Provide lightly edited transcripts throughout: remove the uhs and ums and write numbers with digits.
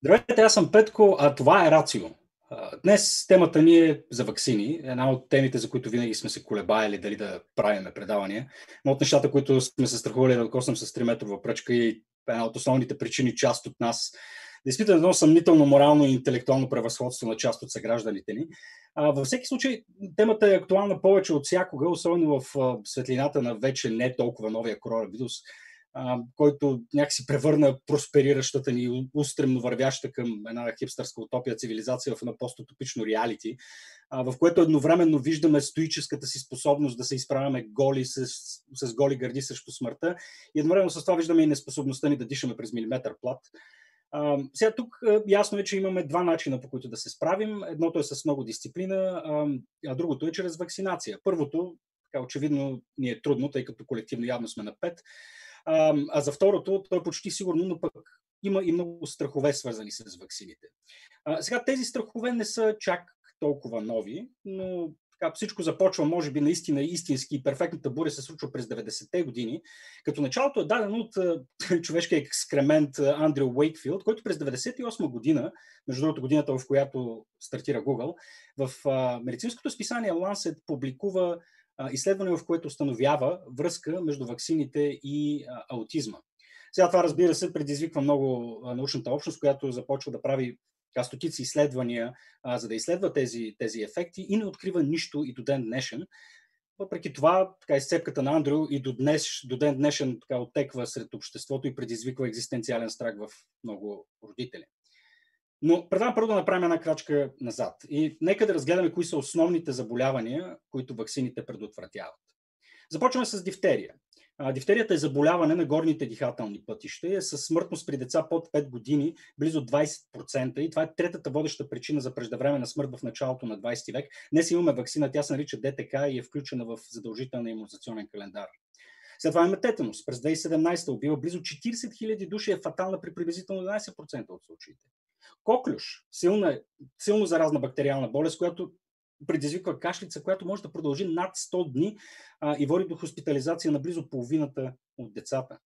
Здравейте, аз съм Петко, а това е Рацио. Днес темата ни е за ваксини. Една от темите, за които винаги сме се колебаели дали да правиме предавания. Но от нещата, които сме се страхували да докоснем с 3-метрова пръчка и една от основните причини част от нас да изпитаме едно съмнително морално и интелектуално превъзходство на част от съгражданите ни. Във всеки случай, темата е актуална повече от всякога, особено в светлината на вече не толкова новия коронавирус, който някакси превърна проспериращата ни, устремно вървяща към една хипстърска утопия цивилизация в едно постутопично реалити, в което едновременно виждаме стоическата си способност да се изправяме голи с голи гърди срещу смъртта и едновременно с това виждаме и неспособността ни да дишаме през милиметър плат. Сега тук ясно е, че имаме два начина, по които да се справим. Едното е с много дисциплина, а другото е чрез вакцинация. Първото, така очевидно ни е трудно, тъй като колективно явно сме на 5. А за второто, то е почти сигурно, но пък има и много страхове, свързани с ваксините. Сега тези страхове не са чак толкова нови, но така, всичко започва, може би, наистина истински и перфектната буря се случва през 90-те години, като началото е дадено от човешкия екскремент Андрю Уейкфилд, който през 98 година, между другото годината, в която стартира Google, в медицинското списание Lancet публикува изследване, в което установява връзка между ваксините и аутизма. Сега това, разбира се, предизвиква много научната общност, която започва да прави стотици изследвания, за да изследва тези ефекти и не открива нищо и до ден днешен. Въпреки това, изцепката на Андрю и до ден днешен оттеква сред обществото и предизвиква екзистенциален страх в много родители. Но предлагам първо да направим една крачка назад и нека да разгледаме кои са основните заболявания, които ваксините предотвратяват. Започваме с дифтерия. Дифтерията е заболяване на горните дихателни пътища и е със смъртност при деца под 5 години близо 20% и това е третата водеща причина за преждевременна смърт в началото на 20 век. Днес имаме ваксина, тя се нарича ДТК и е включена в задължителния имунизационен календар. След това имаме тетанус. През 2017 убива близо 40 000 души, е фатална при приблизително 11% от случаите. Коклюш, силно заразна бактериална болест, която предизвиква кашлица, която може да продължи над 100 дни и води до хоспитализация на близо половината от децата.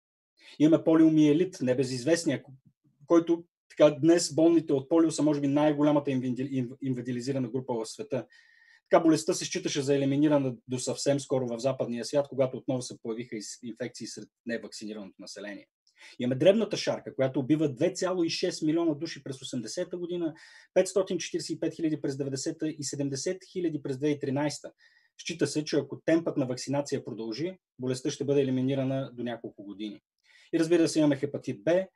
Имаме полиомиелит, небезизвестния, който днес болните от полио са може би най-голямата инвалидизирана група в света. Така болестта се считаше за елиминирана до съвсем скоро в западния свят, когато отново се появиха инфекции сред невакцинираното население. Имаме дребната шарка, която убива 2,6 милиона души през 80-та година, 545 хиляди през 90-та и 70 хиляди през 2013-та. Счита се, че ако темпът на вакцинация продължи, болестта ще бъде елиминирана до няколко години. И разбира се, имаме хепатит Б,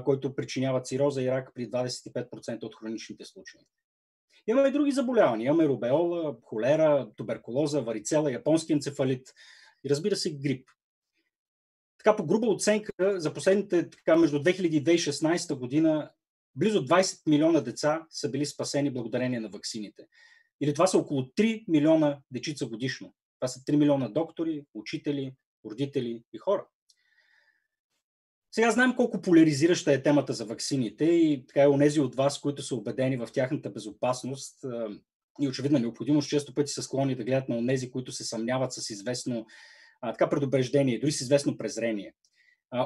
който причинява цироза и рак при 25% от хроничните случаи. Имаме и други заболявания. Имаме рубеола, холера, туберкулоза, варицела, японски енцефалит и разбира се грип. Така по груба оценка за последните между 2000 и 2016 година близо 20 милиона деца са били спасени благодарение на ваксините. Или това са около 3 милиона дечица годишно. Това са 3 милиона доктори, учители, родители и хора. Сега знаем колко поляризираща е темата за ваксините и онези от вас, които са убедени в тяхната безопасност и очевидна необходимост, често пъти са склонни да гледат на онези, които се съмняват с известно предубеждение, дори с известно презрение.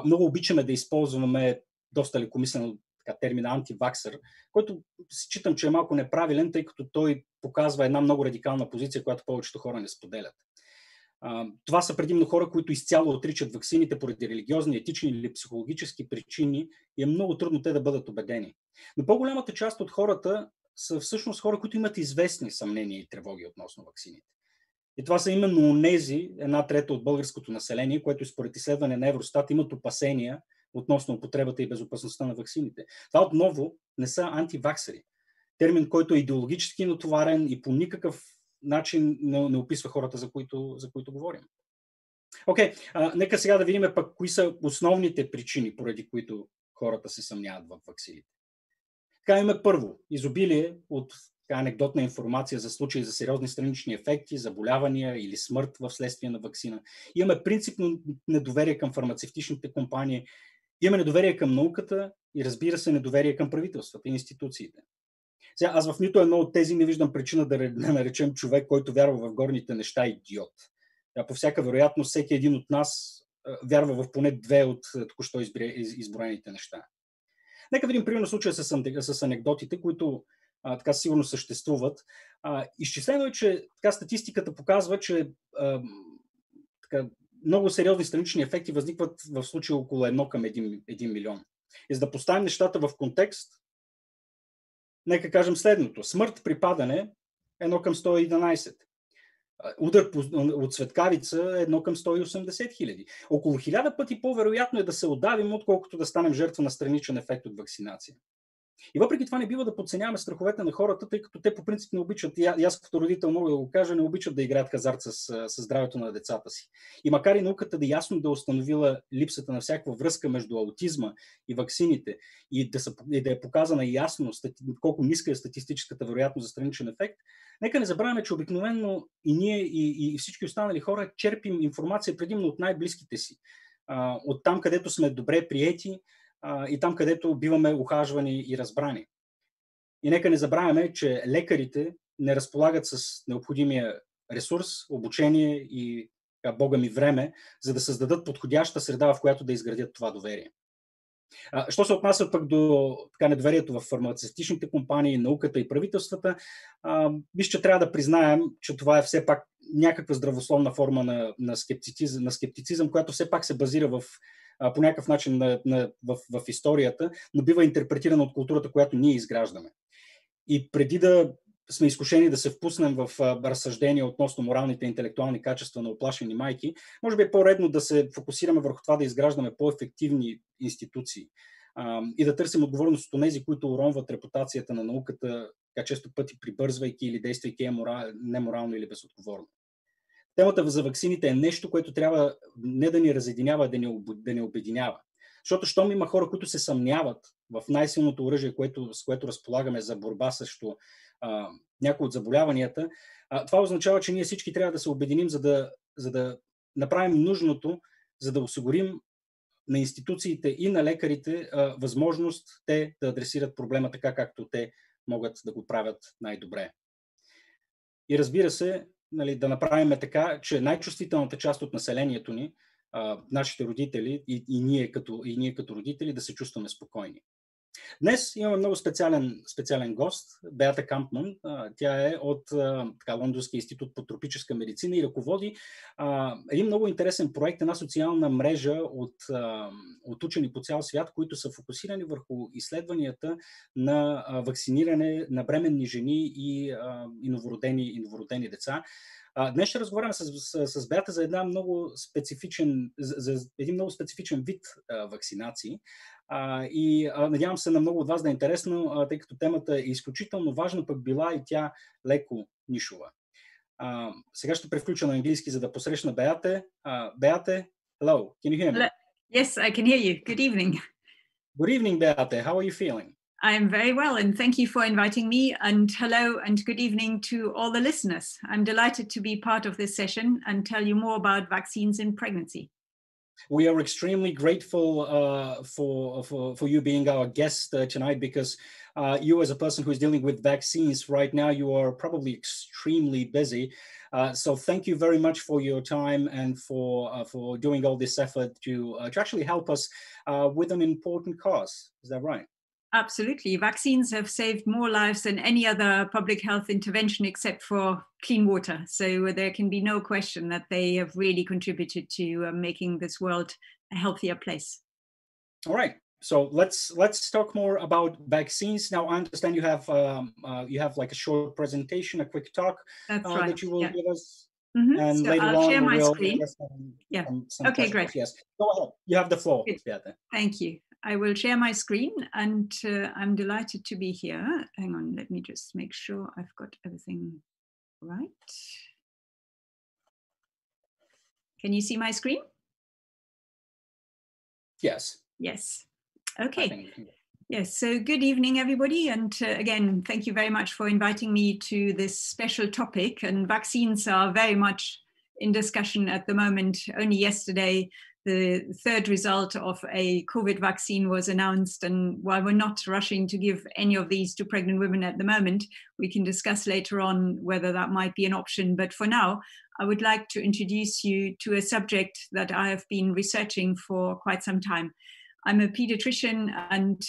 Много обичаме да използваме доста лекомислено термина антиваксър, който считам, че е малко неправилен, тъй като той показва една много радикална позиция, която повечето хора не споделят. Това са предимно хора, които изцяло отричат ваксините поради религиозни, етични или психологически причини и е много трудно те да бъдат убедени. Но по-голямата част от хората са всъщност хора, които имат известни съмнения и тревоги относно ваксините. И това са именно онези, 1/3 от българското население, което според изследване на Евростат имат опасения относно употребата и безопасността на ваксините. Това отново не са антиваксери. Термин, който е идеологически натоварен и по никакъв начин не описва хората, за които говорим. Нека сега да видим пък кои са основните причини, поради които хората се съмняват в ваксините. Така имаме първо изобилие от анекдотна информация за случаи за сериозни странични ефекти, заболявания или смърт в следствие на ваксина. Имаме принципно недоверие към фармацевтичните компании, имаме недоверие към науката и разбира се недоверие към правителствата и институциите. Сега, аз в нито едно от тези не виждам причина да наречем човек, който вярва в горните неща, идиот. По всяка вероятност, всеки един от нас вярва в поне две от току-що изброените неща. Нека видим примерно случая с анекдотите, които така сигурно съществуват. Изчислено е, че така статистиката показва, че така, много сериозни странични ефекти възникват в случая около 1 към 1 милион. И за да поставим нещата в контекст, нека кажем следното. Смърт при падане 1 към 111. Удар от светкавица 1 към 180 хиляди. Около 1000 пъти по-вероятно е да се отдавим, отколкото да станем жертва на страничен ефект от вакцинация. И въпреки това не бива да подценяваме страховете на хората, тъй като те по принцип не обичат, и аз като родител мога да го кажа, не обичат да играят хазарт с здравето на децата си. И макар и науката да ясно да установила липсата на всякаква връзка между аутизма и ваксините и да е показана ясно колко ниска е статистическата вероятност за страничен ефект, нека не забравяме, че обикновено и ние и всички останали хора черпим информация предимно от най-близките си, от там, където сме добре приети, и там, където биваме ухажвани и разбрани. И нека не забравяме, че лекарите не разполагат с необходимия ресурс, обучение и бога ми време, за да създадат подходяща среда, в която да изградят това доверие. Що се отнася пък до недоверието в фармацевтичните компании, науката и правителствата, виж, че трябва да признаем, че това е все пак някаква здравословна форма на скептицизъм, която все пак се базира по някакъв начин в историята, но бива интерпретирана от културата, която ние изграждаме. И преди да сме изкушени да се впуснем в разсъждения относно моралните и интелектуални качества на уплашени майки, може би е по-редно да се фокусираме върху това да изграждаме по-ефективни институции и да търсим отговорност от тези, които уронват репутацията на науката, така често пъти прибързвайки или действайки неморално или безотговорно. Темата за ваксините е нещо, което трябва не да ни разединява, да ни обединява. Защото щом има хора, които се съмняват в най-силното оръжие, с което разполагаме за борба срещу някои от заболяванията, това означава, че ние всички трябва да се обединим, за да направим нужното, за да осигурим на институциите и на лекарите възможност те да адресират проблема така, както те могат да го правят най-добре. И разбира се, да направим така, че най-чувствителната част от населението ни, нашите родители и ние като родители да се чувстваме спокойни. Днес имаме много специален гост, Beate Kampmann. Тя е от Лондонския институт по тропическа медицина и ръководи един много интересен проект, една социална мрежа от учени по цял свят, които са фокусирани върху изследванията на вакциниране на бременни жени и новородени деца. Днес ще разговаряме с Беата за един много специфичен вид вакцинации. И надявам се на много от вас да е интересно, тъй като темата е изключително важна, пък била и тя леко нишова. Сега ще превключа на английски, за да посрещна Beate. Beate, hello, can you hear me? Yes, I can hear you. Good evening. Good evening, Beate. How are you feeling? I am very well, and thank you for inviting me. And hello and good evening to all the listeners. I'm delighted to be part of this session and tell you more about vaccines in pregnancy. We are extremely grateful for you being our guest tonight, because you, as a person who is dealing with vaccines right now, you are probably extremely busy. So thank you very much for your time and for doing all this effort to actually help us with an important cause. Is that right? Absolutely. Vaccines have saved more lives than any other public health intervention except for clean water. So there can be no question that they have really contributed to making this world a healthier place. All right. So let's talk more about vaccines. Now, I understand you have like a short presentation, a quick talk that you will give us. Mm-hmm. And so later I'll on, share my we'll screen. Yeah. Okay, great. Yes. Go ahead. You have the floor, Beate. Thank you. I will share my screen, and I'm delighted to be here. Hang on, let me just make sure I've got everything right. Can you see my screen? Yes. Yes. Okay. Yes, so good evening, everybody. And again, thank you very much for inviting me to this special topic. And vaccines are very much in discussion at the moment. Only yesterday, the third result of a COVID vaccine was announced. And while we're not rushing to give any of these to pregnant women at the moment, we can discuss later on whether that might be an option. But for now, I would like to introduce you to a subject that I have been researching for quite some time. I'm a pediatrician and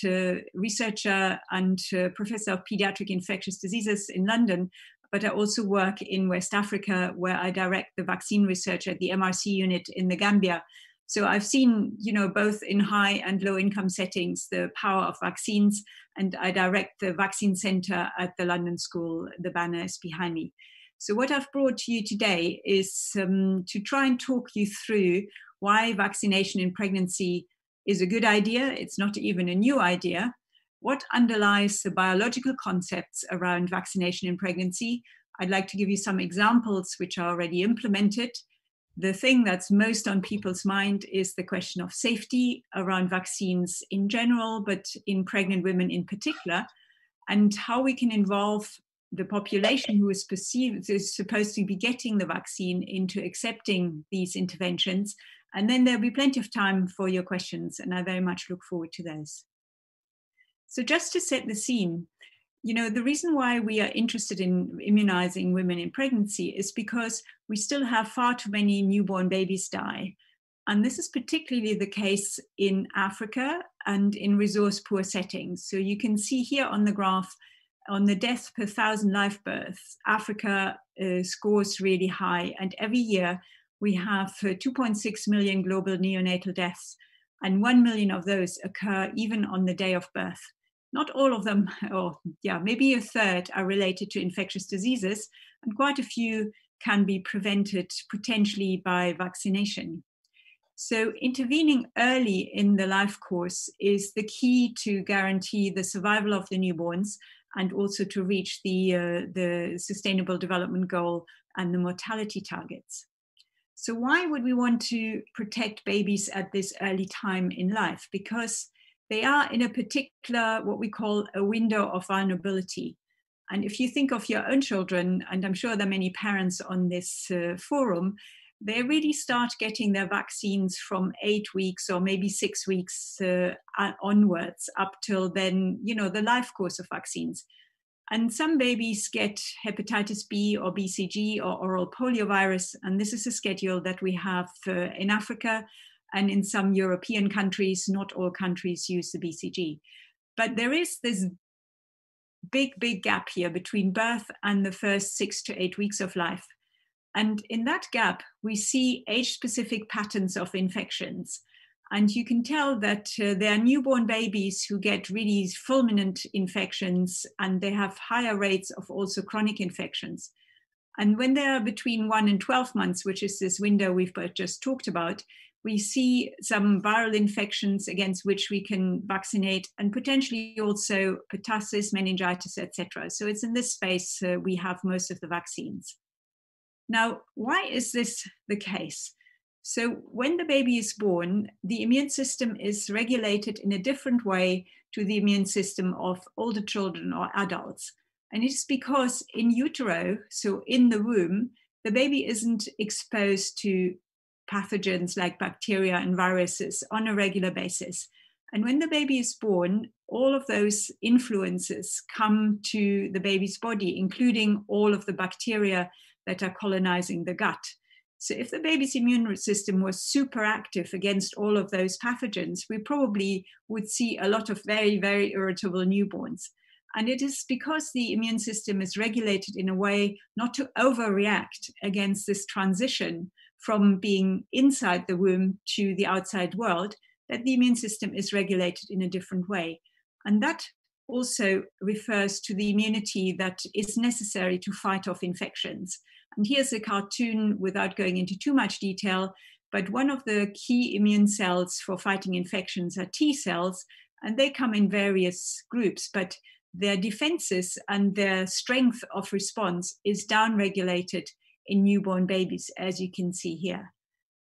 researcher and professor of pediatric infectious diseases in London, but I also work in West Africa, where I direct the vaccine research at the MRC unit in the Gambia. So I've seen, both in high and low income settings, the power of vaccines, and I direct the vaccine center at the London School. The banner is behind me. So what I've brought to you today is to try and talk you through why vaccination in pregnancy is a good idea. It's not even a new idea. What underlies the biological concepts around vaccination in pregnancy? I'd like to give you some examples which are already implemented. The thing that's most on people's mind is the question of safety around vaccines in general, but in pregnant women in particular, and how we can involve the population who is supposed to be getting the vaccine into accepting these interventions. And then there'll be plenty of time for your questions, and I very much look forward to those. So just to set the scene, the reason why we are interested in immunizing women in pregnancy is because we still have far too many newborn babies die. And this is particularly the case in Africa and in resource-poor settings. So you can see here on the graph, on the death per 1,000 live births, Africa scores really high. And every year we have 2.6 million global neonatal deaths, and 1 million of those occur even on the day of birth. Not all of them, maybe a third, are related to infectious diseases, and quite a few can be prevented potentially by vaccination. So intervening early in the life course is the key to guarantee the survival of the newborns and also to reach the Sustainable Development Goal and the mortality targets. So why would we want to protect babies at this early time in life? Because they are in a particular, what we call a window of vulnerability. And if you think of your own children, and I'm sure there are many parents on this forum, they really start getting their vaccines from 8 weeks or maybe 6 weeks onwards up till then, the life course of vaccines. And some babies get hepatitis B or BCG or oral poliovirus. And this is a schedule that we have in Africa and in some European countries. Not all countries use the BCG. But there is this big gap here between birth and the first 6 to 8 weeks of life. And in that gap, we see age-specific patterns of infections. And you can tell that there are newborn babies who get really fulminant infections, and they have higher rates of also chronic infections. And when they are between 1 and 12 months, which is this window we've just talked about, we see some viral infections against which we can vaccinate, and potentially also pertussis, meningitis, etc. So it's in this space we have most of the vaccines. Now, why is this the case? So when the baby is born, the immune system is regulated in a different way to the immune system of older children or adults. And it's because in utero, so in the womb, the baby isn't exposed to pathogens like bacteria and viruses on a regular basis. And when the baby is born, all of those influences come to the baby's body, including all of the bacteria that are colonizing the gut. So if the baby's immune system was super active against all of those pathogens, we probably would see a lot of very, very irritable newborns. And it is because the immune system is regulated in a way not to overreact against this transition from being inside the womb to the outside world, that the immune system is regulated in a different way. And that also refers to the immunity that is necessary to fight off infections. And here's a cartoon without going into too much detail, but one of the key immune cells for fighting infections are T cells, and they come in various groups, but their defenses and their strength of response is downregulated in newborn babies, as you can see here.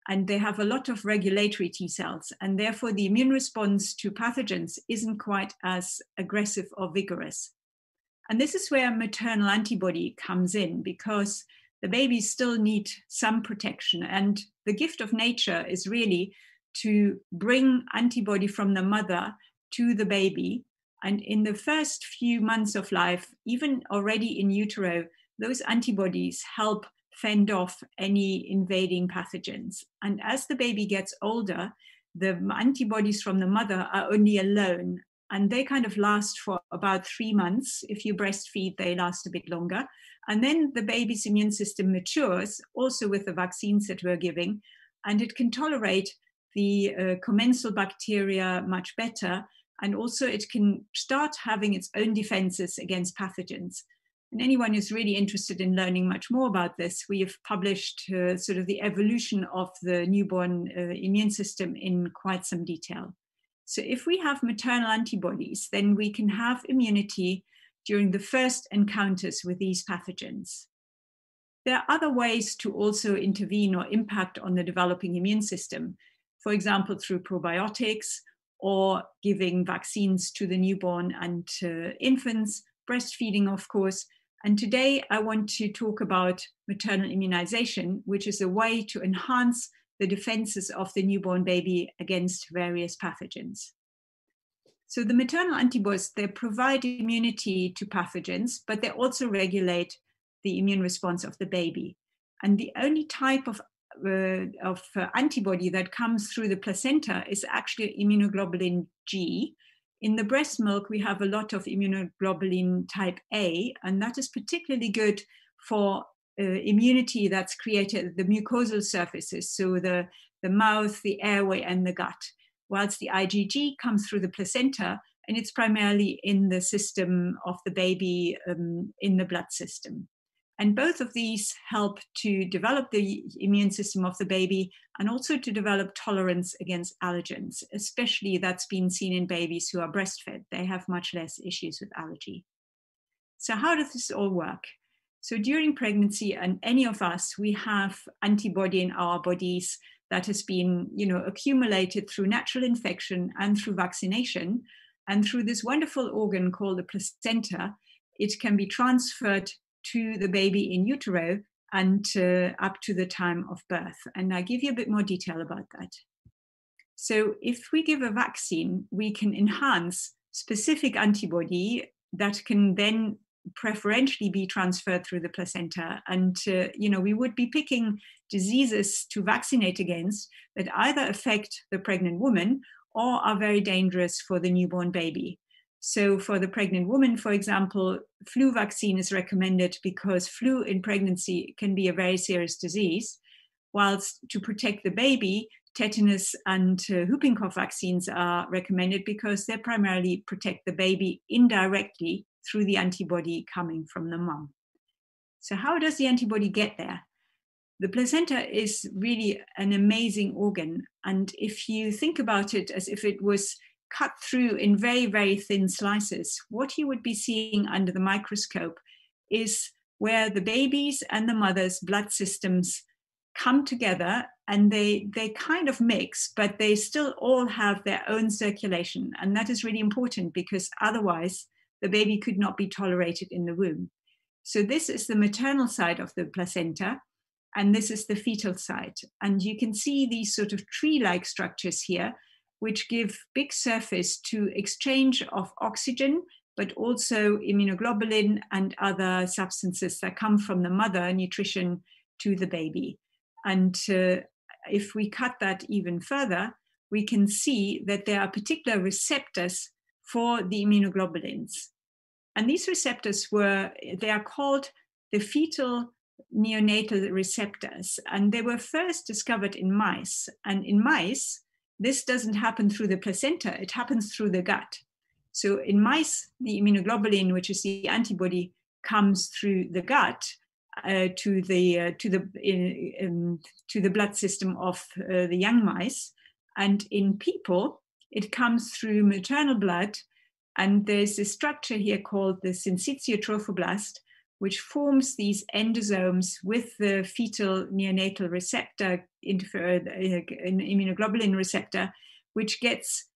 And they have a lot of regulatory T cells, and therefore the immune response to pathogens isn't quite as aggressive or vigorous. And this is where maternal antibody comes in, because the babies still need some protection. And the gift of nature is really to bring antibody from the mother to the baby. And in the first few months of life, even already in utero, those antibodies help fend off any invading pathogens. And as the baby gets older, the antibodies from the mother are only alone, and they kind of last for about 3 months. If you breastfeed, they last a bit longer. And then the baby's immune system matures, also with the vaccines that we're giving, and it can tolerate the commensal bacteria much better. And also it can start having its own defenses against pathogens. And anyone who's really interested in learning much more about this, we have published sort of the evolution of the newborn immune system in quite some detail. So if we have maternal antibodies, then we can have immunity during the first encounters with these pathogens. There are other ways to also intervene or impact on the developing immune system, for example, through probiotics or giving vaccines to the newborn and infants, breastfeeding, of course. And today I want to talk about maternal immunization, which is a way to enhance the defenses of the newborn baby against various pathogens. So the maternal antibodies, they provide immunity to pathogens, but they also regulate the immune response of the baby. And the only type of antibody that comes through the placenta is actually immunoglobulin G. In the breast milk, we have a lot of immunoglobulin type A, and that is particularly good for immunity that's created at the mucosal surfaces, so the mouth, the airway, and the gut. Whilst the IgG comes through the placenta, and it's primarily in the system of the baby, in the blood system. And both of these help to develop the immune system of the baby and also to develop tolerance against allergens, especially that's been seen in babies who are breastfed. They have much less issues with allergy. So how does this all work? So during pregnancy, and any of us, we have antibody in our bodies that has been, accumulated through natural infection and through vaccination. And through this wonderful organ called the placenta, it can be transferred to the baby in utero and up to the time of birth. And I'll give you a bit more detail about that. So if we give a vaccine, we can enhance specific antibody that can then preferentially be transferred through the placenta. And, we would be picking diseases to vaccinate against that either affect the pregnant woman or are very dangerous for the newborn baby. So for the pregnant woman, for example, flu vaccine is recommended because flu in pregnancy can be a very serious disease, whilst to protect the baby, tetanus and whooping cough vaccines are recommended because they primarily protect the baby indirectly through the antibody coming from the mom. So how does the antibody get there? The placenta is really an amazing organ. And if you think about it as if it was cut through in very, very thin slices, what you would be seeing under the microscope is where the baby's and the mother's blood systems come together and they kind of mix, but they still all have their own circulation. And that is really important because otherwise the baby could not be tolerated in the womb. So this is the maternal side of the placenta, and this is the fetal side. And you can see these sort of tree-like structures here, which give big surface to exchange of oxygen, but also immunoglobulin and other substances that come from the mother, nutrition to the baby. And if we cut that even further, we can see that there are particular receptors for the immunoglobulins. And these receptors they are called the fetal neonatal receptors. And they were first discovered in mice. And in mice, this doesn't happen through the placenta, it happens through the gut. So in mice, the immunoglobulin, which is the antibody, comes through the gut to the blood system of the young mice. And in people, it comes through maternal blood. And there's a structure here called the syncytial trophoblast, which forms these endosomes with the fetal neonatal receptor, immunoglobulin receptor, which gets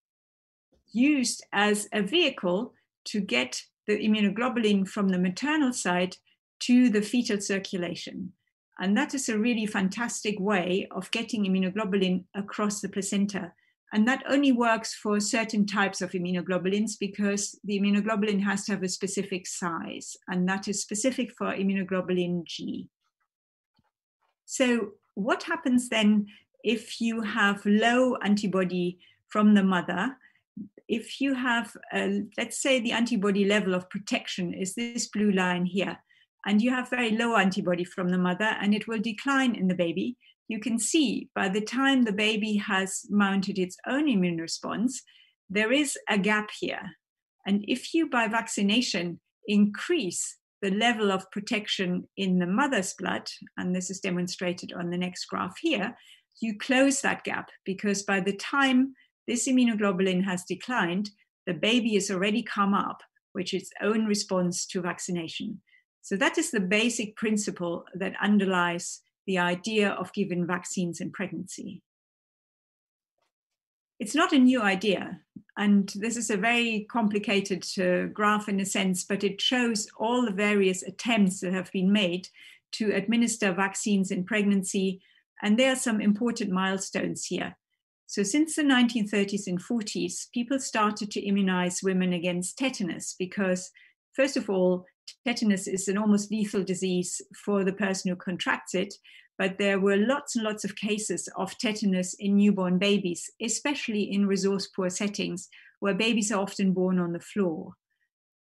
used as a vehicle to get the immunoglobulin from the maternal side to the fetal circulation. And that is a really fantastic way of getting immunoglobulin across the placenta. And that only works for certain types of immunoglobulins because the immunoglobulin has to have a specific size, and that is specific for immunoglobulin G. So what happens then if you have low antibody from the mother, if you have, let's say the antibody level of protection is this blue line here, and you have very low antibody from the mother, and it will decline in the baby, you can see by the time the baby has mounted its own immune response, there is a gap here. And if you, by vaccination, increase the level of protection in the mother's blood, and this is demonstrated on the next graph here, you close that gap, because by the time this immunoglobulin has declined, the baby is already come up, which is its own response to vaccination. So that is the basic principle that underlies the idea of giving vaccines in pregnancy. It's not a new idea, and this is a very complicated graph in a sense, but it shows all the various attempts that have been made to administer vaccines in pregnancy, and there are some important milestones here. So since the 1930s and 40s, people started to immunize women against tetanus because, first of all, tetanus is an almost lethal disease for the person who contracts it, but there were lots and lots of cases of tetanus in newborn babies, especially in resource-poor settings where babies are often born on the floor.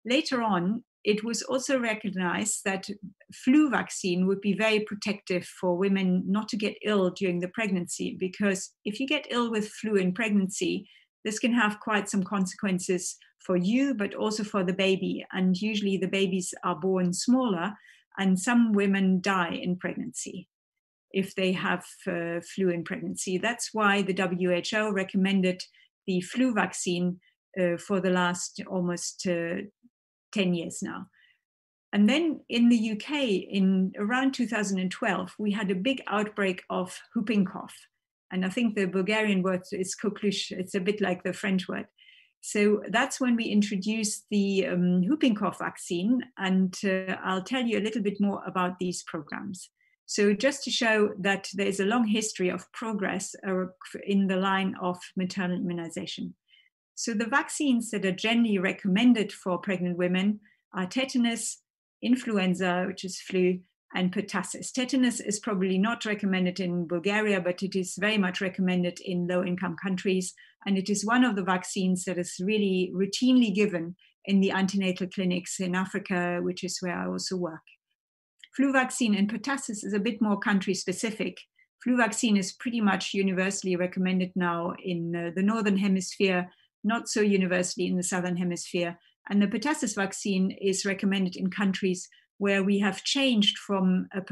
Later on, it was also recognized that flu vaccine would be very protective for women not to get ill during the pregnancy, because if you get ill with flu in pregnancy, this can have quite some consequences for you, but also for the baby. And usually the babies are born smaller, and some women die in pregnancy if they have flu in pregnancy. That's why the WHO recommended the flu vaccine for the last almost 10 years now. And then in the UK, in around 2012, we had a big outbreak of whooping cough. And I think the Bulgarian word is coqueluche. It's a bit like the French word. So that's when we introduced the whooping cough vaccine. And I'll tell you a little bit more about these programs. So just to show that there's a long history of progress in the line of maternal immunization. So the vaccines that are generally recommended for pregnant women are tetanus, influenza, which is flu, and pertussis. Tetanus is probably not recommended in Bulgaria, but it is very much recommended in low-income countries. And it is one of the vaccines that is really routinely given in the antenatal clinics in Africa, which is where I also work. Flu vaccine and pertussis is a bit more country-specific. Flu vaccine is pretty much universally recommended now in the Northern Hemisphere, not so universally in the Southern Hemisphere. And the pertussis vaccine is recommended in countries where we have changed from a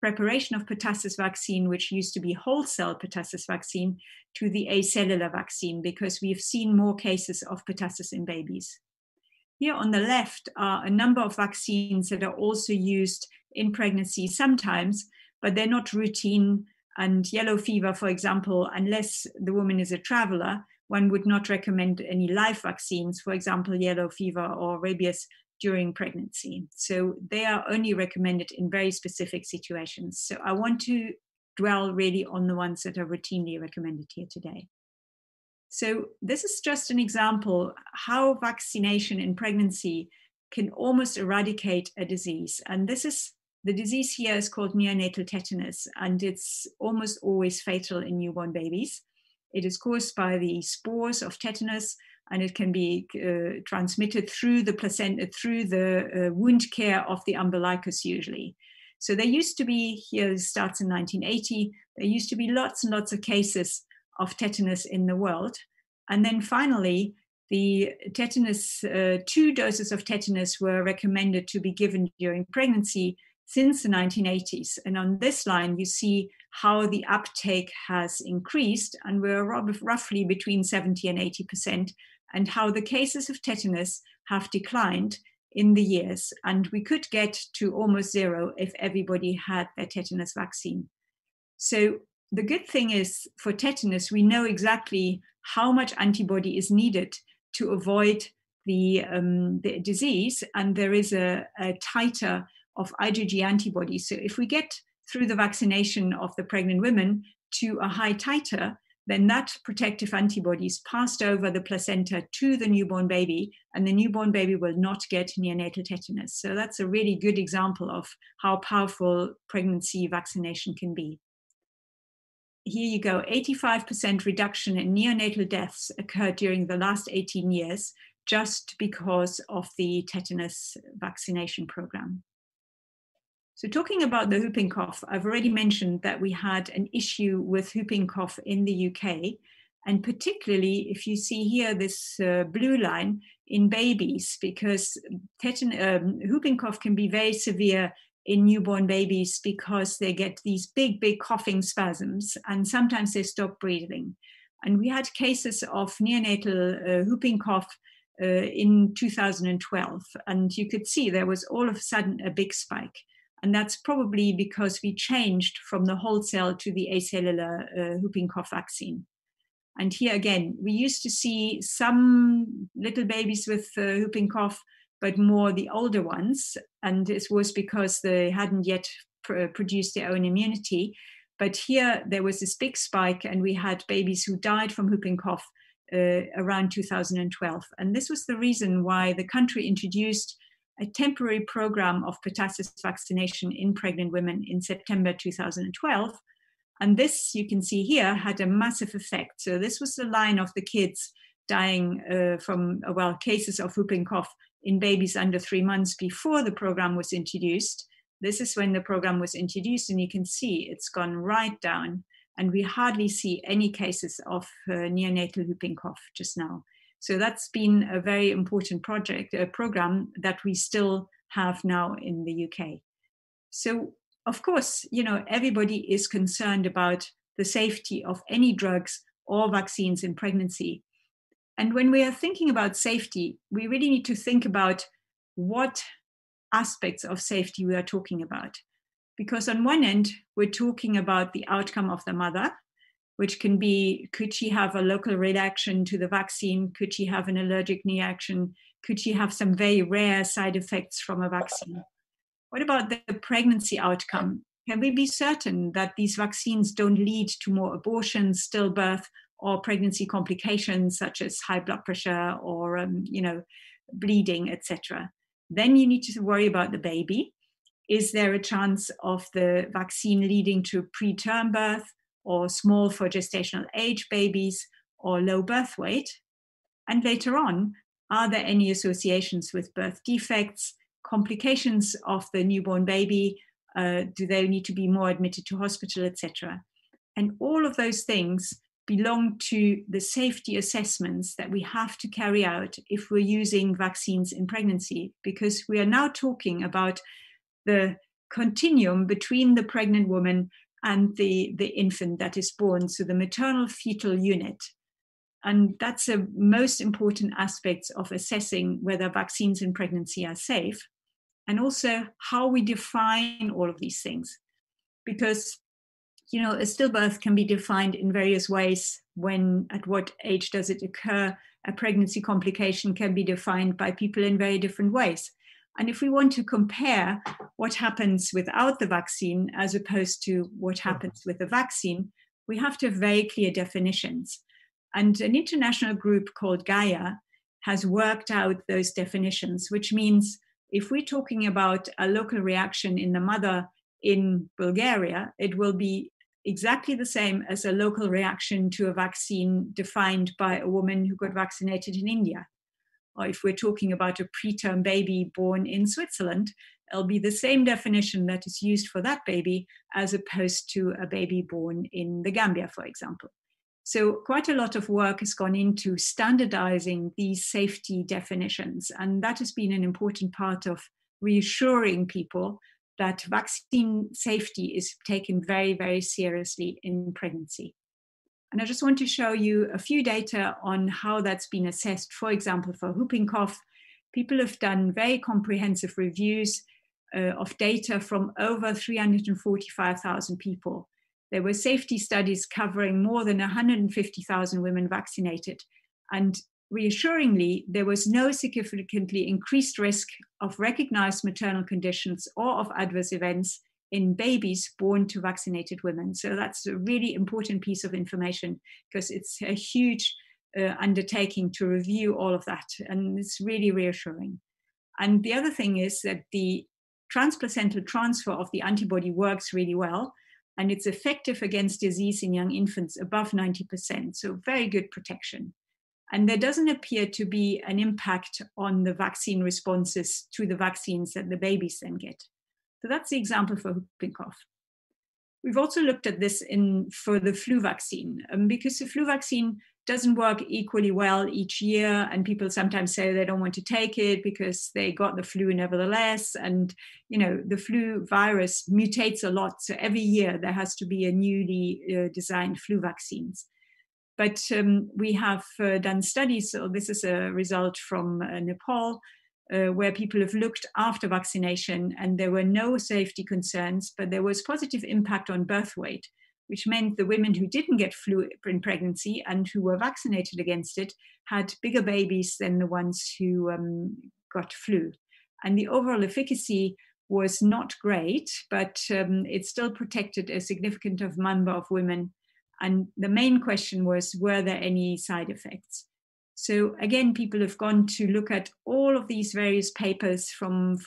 preparation of pertussis vaccine, which used to be whole cell pertussis vaccine, to the acellular vaccine, because we've seen more cases of pertussis in babies. Here on the left are a number of vaccines that are also used in pregnancy sometimes, but they're not routine. And yellow fever, for example, unless the woman is a traveler, one would not recommend any live vaccines, for example, yellow fever or rabies during pregnancy. So they are only recommended in very specific situations. So I want to dwell really on the ones that are routinely recommended here today. So this is just an example how vaccination in pregnancy can almost eradicate a disease. And this is, the disease here is called neonatal tetanus, and it's almost always fatal in newborn babies. It is caused by the spores of tetanus, and it can be transmitted through the placenta, through the wound care of the umbilicus usually. So there used to be, here it starts in 1980, there used to be lots and lots of cases of tetanus in the world. And then finally, the tetanus, 2 doses of tetanus were recommended to be given during pregnancy since the 1980s. And on this line, you see how the uptake has increased, and we're roughly between 70 and 80%, and how the cases of tetanus have declined in the years. And we could get to almost zero if everybody had their tetanus vaccine. So the good thing is, for tetanus, we know exactly how much antibody is needed to avoid the disease, and there is a titer of IgG antibodies. So if we get through the vaccination of the pregnant women to a high titer, then that protective antibody is passed over the placenta to the newborn baby, and the newborn baby will not get neonatal tetanus. So that's a really good example of how powerful pregnancy vaccination can be. here you go, 85% reduction in neonatal deaths occurred during the last 18 years, just because of the tetanus vaccination program. So talking about the whooping cough, I've already mentioned that we had an issue with whooping cough in the UK, and particularly if you see here this blue line in babies, because whooping cough can be very severe in newborn babies because they get these big coughing spasms and sometimes they stop breathing. And we had cases of neonatal whooping cough in 2012, and you could see there was all of a sudden a big spike. And that's probably because we changed from the wholesale to the acellular whooping cough vaccine. And here again, we used to see some little babies with whooping cough, but more the older ones. And it was because they hadn't yet produced their own immunity. But here there was this big spike, and we had babies who died from whooping cough around 2012. And this was the reason why the country introduced a temporary program of pertussis vaccination in pregnant women in September 2012. And this, you can see here, had a massive effect. So this was the line of the kids dying from, cases of whooping cough in babies under 3 months before the program was introduced. This is when the program was introduced, and you can see it's gone right down. And we hardly see any cases of neonatal whooping cough just now. So that's been a very important program that we still have now in the UK. So, of course, everybody is concerned about the safety of any drugs or vaccines in pregnancy. And when we are thinking about safety, we really need to think about what aspects of safety we are talking about. Because on one end, we're talking about the outcome of the mother, which can be, could she have a local reaction to the vaccine? Could she have an allergic reaction? Could she have some very rare side effects from a vaccine? What about the pregnancy outcome? Can we be certain that these vaccines don't lead to more abortions, stillbirth, or pregnancy complications such as high blood pressure or bleeding, etc.? Then you need to worry about the baby. Is there a chance of the vaccine leading to preterm birth, or small for gestational age babies, or low birth weight? And later on, are there any associations with birth defects, complications of the newborn baby? Do they need to be more admitted to hospital, etc.? And all of those things belong to the safety assessments that we have to carry out if we're using vaccines in pregnancy, because we are now talking about the continuum between the pregnant woman and the infant that is born, so the maternal fetal unit. And that's a most important aspect of assessing whether vaccines in pregnancy are safe, and also how we define all of these things. Because, a stillbirth can be defined in various ways. At what age does it occur? A pregnancy complication can be defined by people in very different ways. And if we want to compare what happens without the vaccine as opposed to what happens with the vaccine, we have to have very clear definitions. And an international group called Gaia has worked out those definitions, which means if we're talking about a local reaction in the mother in Bulgaria, it will be exactly the same as a local reaction to a vaccine defined by a woman who got vaccinated in India. Or if we're talking about a preterm baby born in Switzerland, it'll be the same definition that is used for that baby as opposed to a baby born in the Gambia, for example. So quite a lot of work has gone into standardizing these safety definitions. And that has been an important part of reassuring people that vaccine safety is taken very, very seriously in pregnancy. And I just want to show you a few data on how that's been assessed. For example, for whooping cough, people have done very comprehensive reviews of data from over 345,000 people. There were safety studies covering more than 150,000 women vaccinated. And reassuringly, there was no significantly increased risk of recognized maternal conditions or of adverse events in babies born to vaccinated women. So that's a really important piece of information, because it's a huge undertaking to review all of that. And it's really reassuring. And the other thing is that the transplacental transfer of the antibody works really well. and it's effective against disease in young infants above 90%, so very good protection. And there doesn't appear to be an impact on the vaccine responses to the vaccines that the babies then get. So that's the example for whooping cough. We've also looked at this for the flu vaccine, because the flu vaccine doesn't work equally well each year, and people sometimes say they don't want to take it because they got the flu nevertheless. And the flu virus mutates a lot, so every year there has to be a newly designed flu vaccines. But we have done studies, so this is a result from Nepal, where people have looked after vaccination, and there were no safety concerns, but there was positive impact on birth weight, which meant the women who didn't get flu in pregnancy and who were vaccinated against it had bigger babies than the ones who got flu. And the overall efficacy was not great, but it still protected a significant number of women. And the main question was, were there any side effects? So again, people have gone to look at all of these various papers from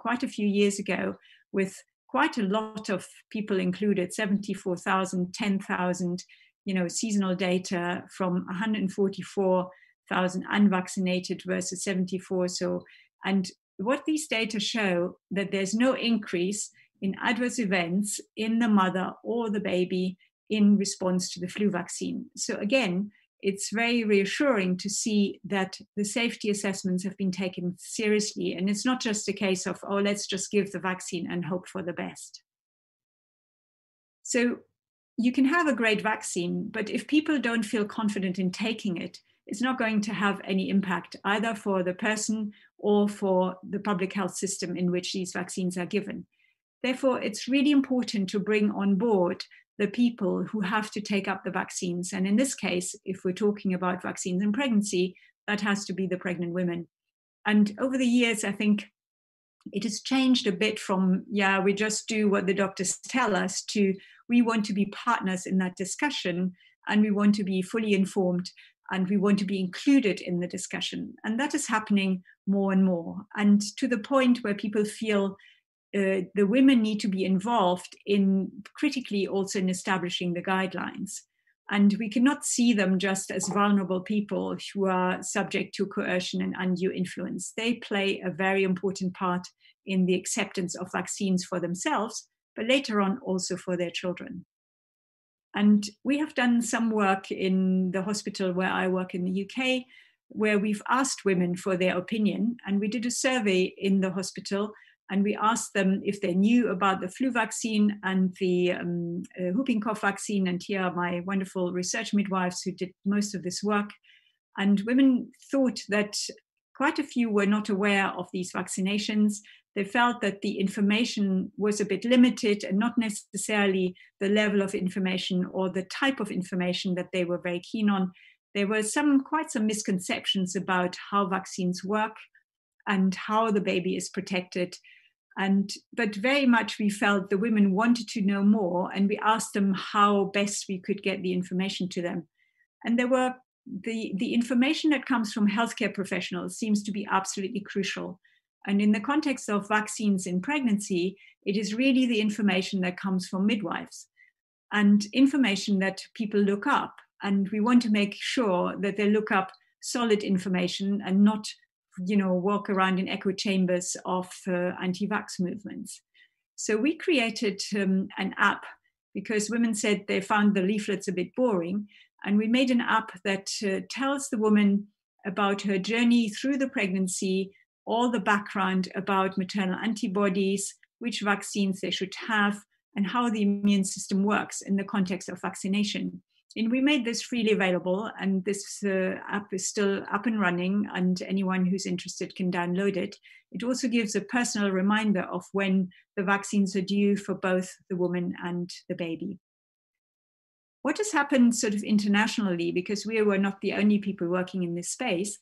quite a few years ago, with quite a lot of people included, 74,000, 10,000, seasonal data from 144,000 unvaccinated versus 74. So, and what these data show, that there's no increase in adverse events in the mother or the baby in response to the flu vaccine. So again, it's very reassuring to see that the safety assessments have been taken seriously. And it's not just a case of, oh, let's just give the vaccine and hope for the best. So you can have a great vaccine, but if people don't feel confident in taking it, it's not going to have any impact either for the person or for the public health system in which these vaccines are given. Therefore, it's really important to bring on board the people who have to take up the vaccines. And in this case, if we're talking about vaccines in pregnancy, that has to be the pregnant women. And over the years, I think it has changed a bit from, we just do what the doctors tell us, to we want to be partners in that discussion, and we want to be fully informed, and we want to be included in the discussion. And that is happening more and more. And to the point where people feel the women need to be involved in critically also in establishing the guidelines. And we cannot see them just as vulnerable people who are subject to coercion and undue influence. They play a very important part in the acceptance of vaccines for themselves, but later on also for their children. And we have done some work in the hospital where I work in the UK, where we've asked women for their opinion. And we did a survey in the hospital, and we asked them if they knew about the flu vaccine and the whooping cough vaccine. And here are my wonderful research midwives who did most of this work. And women thought that quite a few were not aware of these vaccinations. They felt that the information was a bit limited and not necessarily the level of information or the type of information that they were very keen on. There were quite some misconceptions about how vaccines work and how the baby is protected. But very much we felt the women wanted to know more, and we asked them how best we could get the information to them. And there were the information that comes from healthcare professionals seems to be absolutely crucial. And in the context of vaccines in pregnancy, it is really the information that comes from midwives and information that people look up. And we want to make sure that they look up solid information and not walk around in echo chambers of anti-vax movements. So we created an app because women said they found the leaflets a bit boring. And we made an app that tells the woman about her journey through the pregnancy, all the background about maternal antibodies, which vaccines they should have, and how the immune system works in the context of vaccination. And we made this freely available, and this app is still up and running, and anyone who's interested can download it. It also gives a personal reminder of when the vaccines are due for both the woman and the baby. What has happened sort of internationally, because we were not the only people working in this space,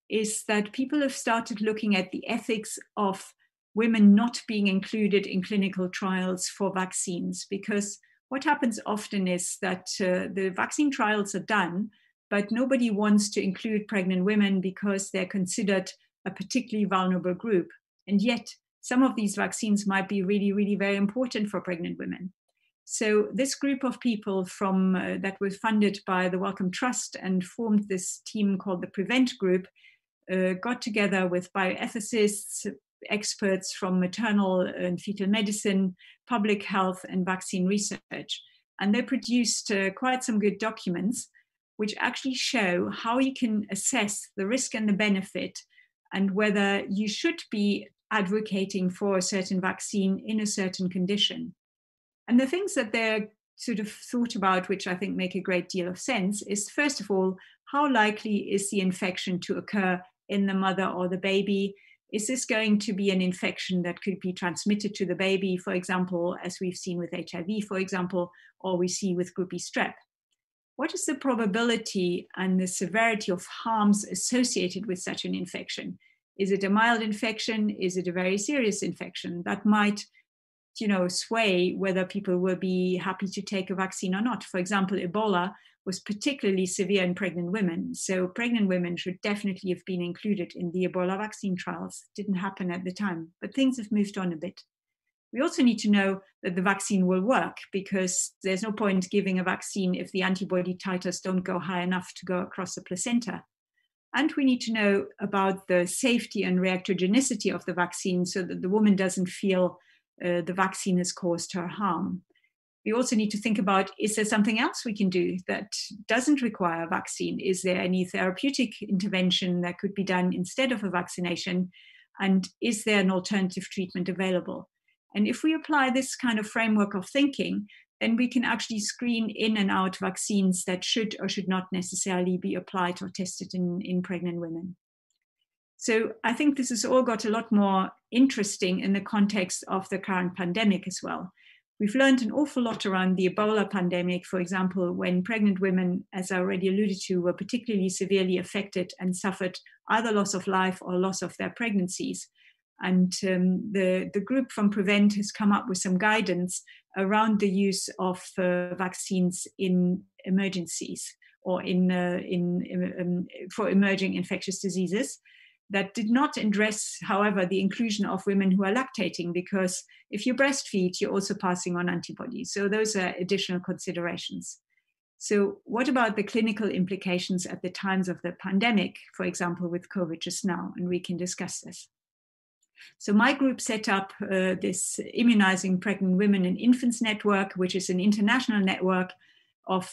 is that people have started looking at the ethics of women not being included in clinical trials for vaccines, because what happens often is that the vaccine trials are done, but nobody wants to include pregnant women because they're considered a particularly vulnerable group. And yet, some of these vaccines might be really, really very important for pregnant women. So this group of people from that was funded by the Wellcome Trust and formed this team called the Prevent Group, got together with bioethicists, experts from maternal and fetal medicine, public health, and vaccine research. And they produced quite some good documents which actually show how you can assess the risk and the benefit and whether you should be advocating for a certain vaccine in a certain condition. And the things that they're sort of thought about, which I think make a great deal of sense, is first of all, how likely is the infection to occur in the mother or the baby? Is this going to be an infection that could be transmitted to the baby, for example, as we've seen with HIV, for example, or we see with group E strep? What is the probability and the severity of harms associated with such an infection? Is it a mild infection? Is it a very serious infection that might sway whether people will be happy to take a vaccine or not? For example, Ebola was particularly severe in pregnant women. So pregnant women should definitely have been included in the Ebola vaccine trials. It didn't happen at the time, but things have moved on a bit. We also need to know that the vaccine will work, because there's no point giving a vaccine if the antibody titers don't go high enough to go across the placenta. And we need to know about the safety and reactogenicity of the vaccine so that the woman doesn't feel the vaccine has caused her harm. We also need to think about, is there something else we can do that doesn't require a vaccine? Is there any therapeutic intervention that could be done instead of a vaccination? And is there an alternative treatment available? And if we apply this kind of framework of thinking, then we can actually screen in and out vaccines that should or should not necessarily be applied or tested in pregnant women. So I think this has all got a lot more interesting in the context of the current pandemic as well. We've learned an awful lot around the Ebola pandemic, for example, when pregnant women, as I already alluded to, were particularly severely affected and suffered either loss of life or loss of their pregnancies. And the group from Prevent has come up with some guidance around the use of vaccines in emergencies or for emerging infectious diseases. That did not address, however, the inclusion of women who are lactating, because if you breastfeed, you're also passing on antibodies. So those are additional considerations. So what about the clinical implications at the times of the pandemic, for example, with COVID just now? And we can discuss this. So my group set up this Immunizing Pregnant Women and Infants Network, which is an international network of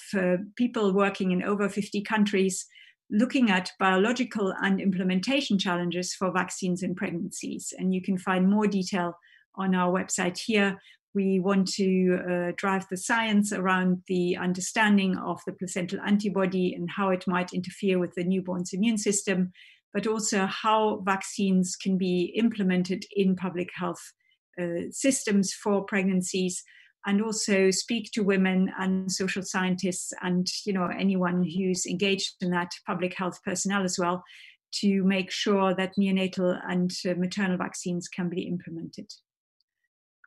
people working in over 50 countries, looking at biological and implementation challenges for vaccines in pregnancies. And you can find more detail on our website here. We want to drive the science around the understanding of the placental antibody and how it might interfere with the newborn's immune system, but also how vaccines can be implemented in public health systems for pregnancies, and also speak to women and social scientists and anyone who's engaged in that, public health personnel as well, to make sure that neonatal and maternal vaccines can be implemented.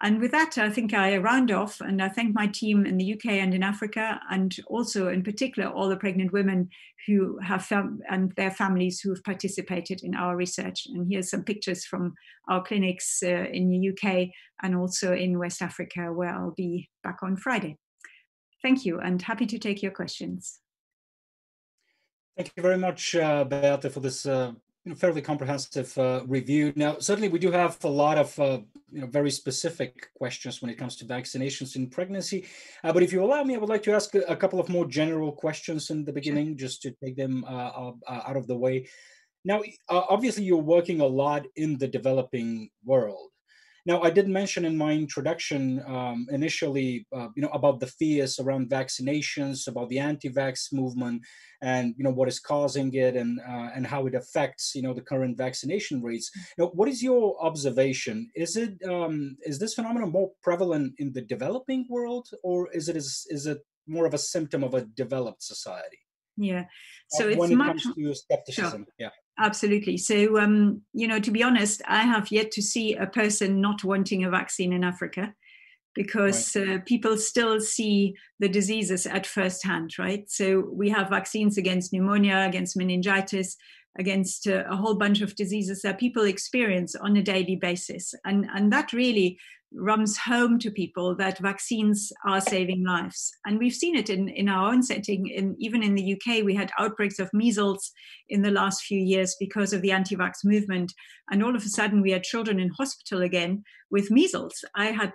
And with that, I think I round off, and I thank my team in the UK and in Africa, and also in particular all the pregnant women who have and their families who have participated in our research. And here's some pictures from our clinics in the UK and also in West Africa, where I'll be back on Friday. Thank you, and happy to take your questions. Thank you very much, Beate, for this fairly comprehensive review. Now, certainly we do have a lot of very specific questions when it comes to vaccinations in pregnancy. But if you allow me, I would like to ask a couple of more general questions in the beginning, just to take them out of the way. Now, obviously, you're working a lot in the developing world. Now, I did mention in my introduction initially, about the fears around vaccinations, about the anti-vax movement, and what is causing it, and how it affects the current vaccination rates. Now, what is your observation? Is this phenomenon more prevalent in the developing world, or is it more of a symptom of a developed society? Yeah, so it's when it comes to skepticism. Sure. Yeah. Absolutely. So, to be honest, I have yet to see a person not wanting a vaccine in Africa, because people still see the diseases at first hand, right? So we have vaccines against pneumonia, against meningitis, against a whole bunch of diseases that people experience on a daily basis. And that really rums home to people that vaccines are saving lives. And we've seen it in our own setting. Even in the UK, we had outbreaks of measles in the last few years because of the anti-vax movement. And all of a sudden, we had children in hospital again with measles. I've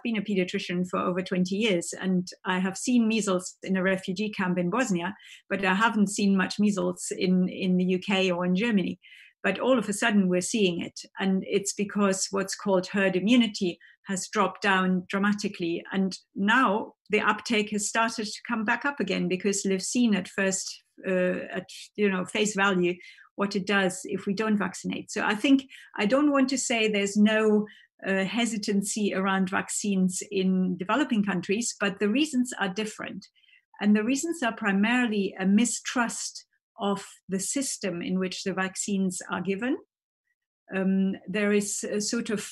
been a pediatrician for over 20 years, and I have seen measles in a refugee camp in Bosnia, but I haven't seen much measles in the UK or in Germany. But all of a sudden we're seeing it. And it's because what's called herd immunity has dropped down dramatically. And now the uptake has started to come back up again, because they've seen at first, face value, what it does if we don't vaccinate. So I don't want to say there's no hesitancy around vaccines in developing countries, but the reasons are different. And the reasons are primarily a mistrust of the system in which the vaccines are given. There is a sort of,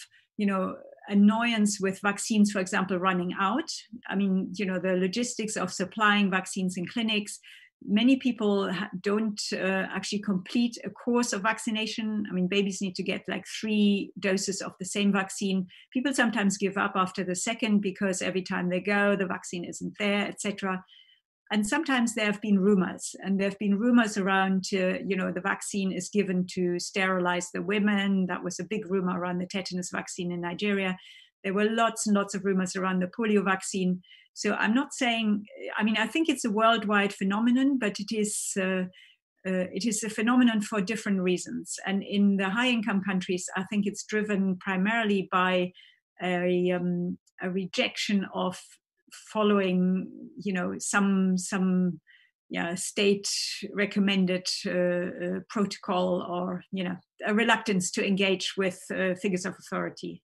annoyance with vaccines, for example, running out. I mean, the logistics of supplying vaccines in clinics. Many people don't actually complete a course of vaccination. I mean, babies need to get like 3 doses of the same vaccine. People sometimes give up after the second because every time they go, the vaccine isn't there, etc. And sometimes there have been rumors, and there have been rumors around, the vaccine is given to sterilize the women. That was a big rumor around the tetanus vaccine in Nigeria. There were lots and lots of rumors around the polio vaccine. So I'm not saying, I think it's a worldwide phenomenon, but it is a phenomenon for different reasons. And in the high-income countries, I think it's driven primarily by a rejection of following, some state recommended protocol, or, a reluctance to engage with figures of authority.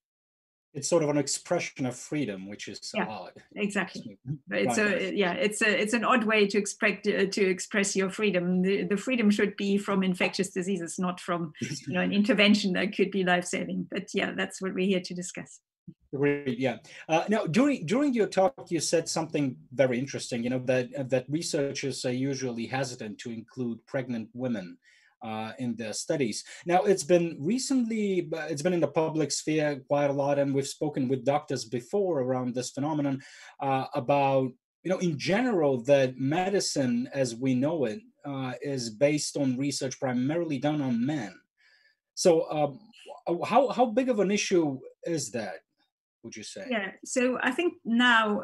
It's sort of an expression of freedom, which is odd. Exactly. It's an odd way to express your freedom. The freedom should be from infectious diseases, not from an intervention that could be life-saving. But that's what we're here to discuss. Great, yeah. Now, during your talk, you said something very interesting. That researchers are usually hesitant to include pregnant women in their studies. Now, it's been in the public sphere quite a lot, and we've spoken with doctors before around this phenomenon about, in general, that medicine as we know it is based on research primarily done on men. So, how big of an issue is that, would you say? Yeah, so I think now,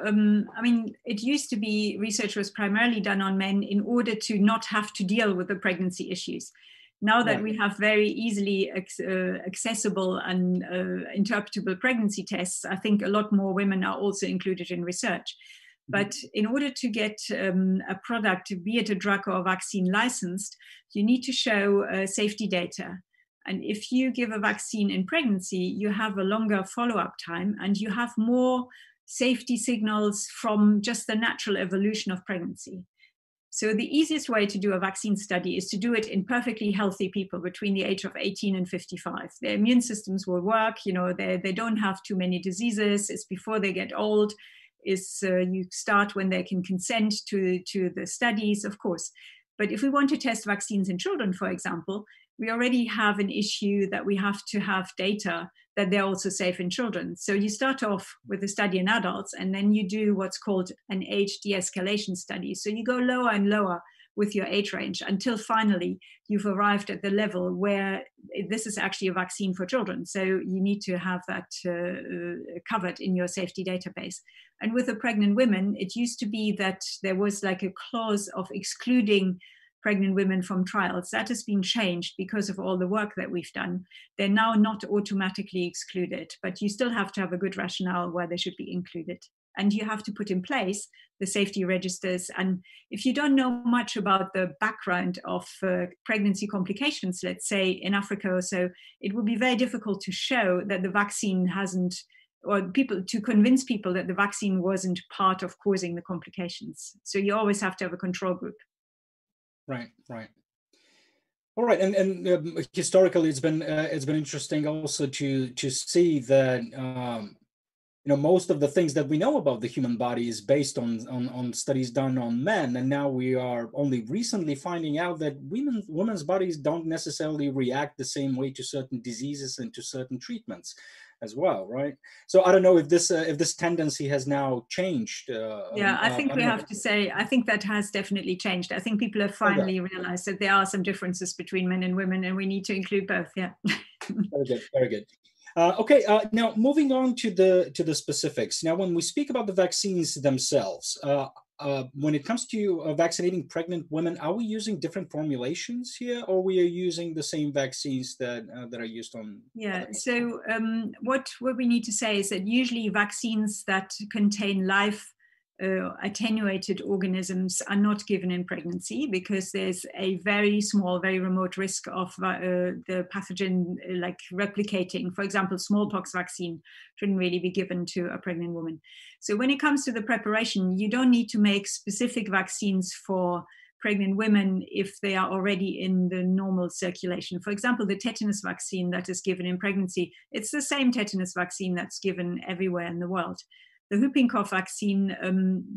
it used to be research was primarily done on men in order to not have to deal with the pregnancy issues. Now that we have very easily accessible and interpretable pregnancy tests, I think a lot more women are also included in research. But in order to get a product, be it a drug or a vaccine, licensed, you need to show safety data. And if you give a vaccine in pregnancy, you have a longer follow-up time, and you have more safety signals from just the natural evolution of pregnancy. So the easiest way to do a vaccine study is to do it in perfectly healthy people between the age of 18 and 55. Their immune systems will work, they don't have too many diseases. It's before they get old. You start when they can consent to the studies, of course. But if we want to test vaccines in children, for example, we already have an issue that we have to have data that they're also safe in children. So you start off with a study in adults, and then you do what's called an age de-escalation study. So you go lower and lower with your age range until finally you've arrived at the level where this is actually a vaccine for children. So you need to have that covered in your safety database. And with the pregnant women, it used to be that there was like a clause of excluding pregnant women from trials. That has been changed because of all the work that we've done. They're now not automatically excluded, but you still have to have a good rationale why they should be included. And you have to put in place the safety registers. And if you don't know much about the background of pregnancy complications, let's say in Africa or so, it would be very difficult to show that the vaccine hasn't, or to convince people that the vaccine wasn't part of causing the complications. So you always have to have a control group. Right. All right, and historically, it's been interesting also to see that most of the things that we know about the human body is based on studies done on men, and now we are only recently finding out that women's bodies don't necessarily react the same way to certain diseases and to certain treatments as well, right? So I don't know if this tendency has now changed. Yeah, I think we have to say, I think that has definitely changed. I think people have finally realized that there are some differences between men and women, and we need to include both. Yeah. Very good. Very good. Okay, now moving on to the specifics. Now, when we speak about the vaccines themselves, when it comes to vaccinating pregnant women, are we using different formulations here, or we are using the same vaccines that are used on? Yeah. So what we need to say is that usually vaccines that contain live attenuated organisms are not given in pregnancy because there's a very small, very remote risk of the pathogen like replicating. For example, smallpox vaccine shouldn't really be given to a pregnant woman. So when it comes to the preparation, you don't need to make specific vaccines for pregnant women if they are already in the normal circulation. For example, the tetanus vaccine that is given in pregnancy, it's the same tetanus vaccine that's given everywhere in the world. The whooping cough vaccine,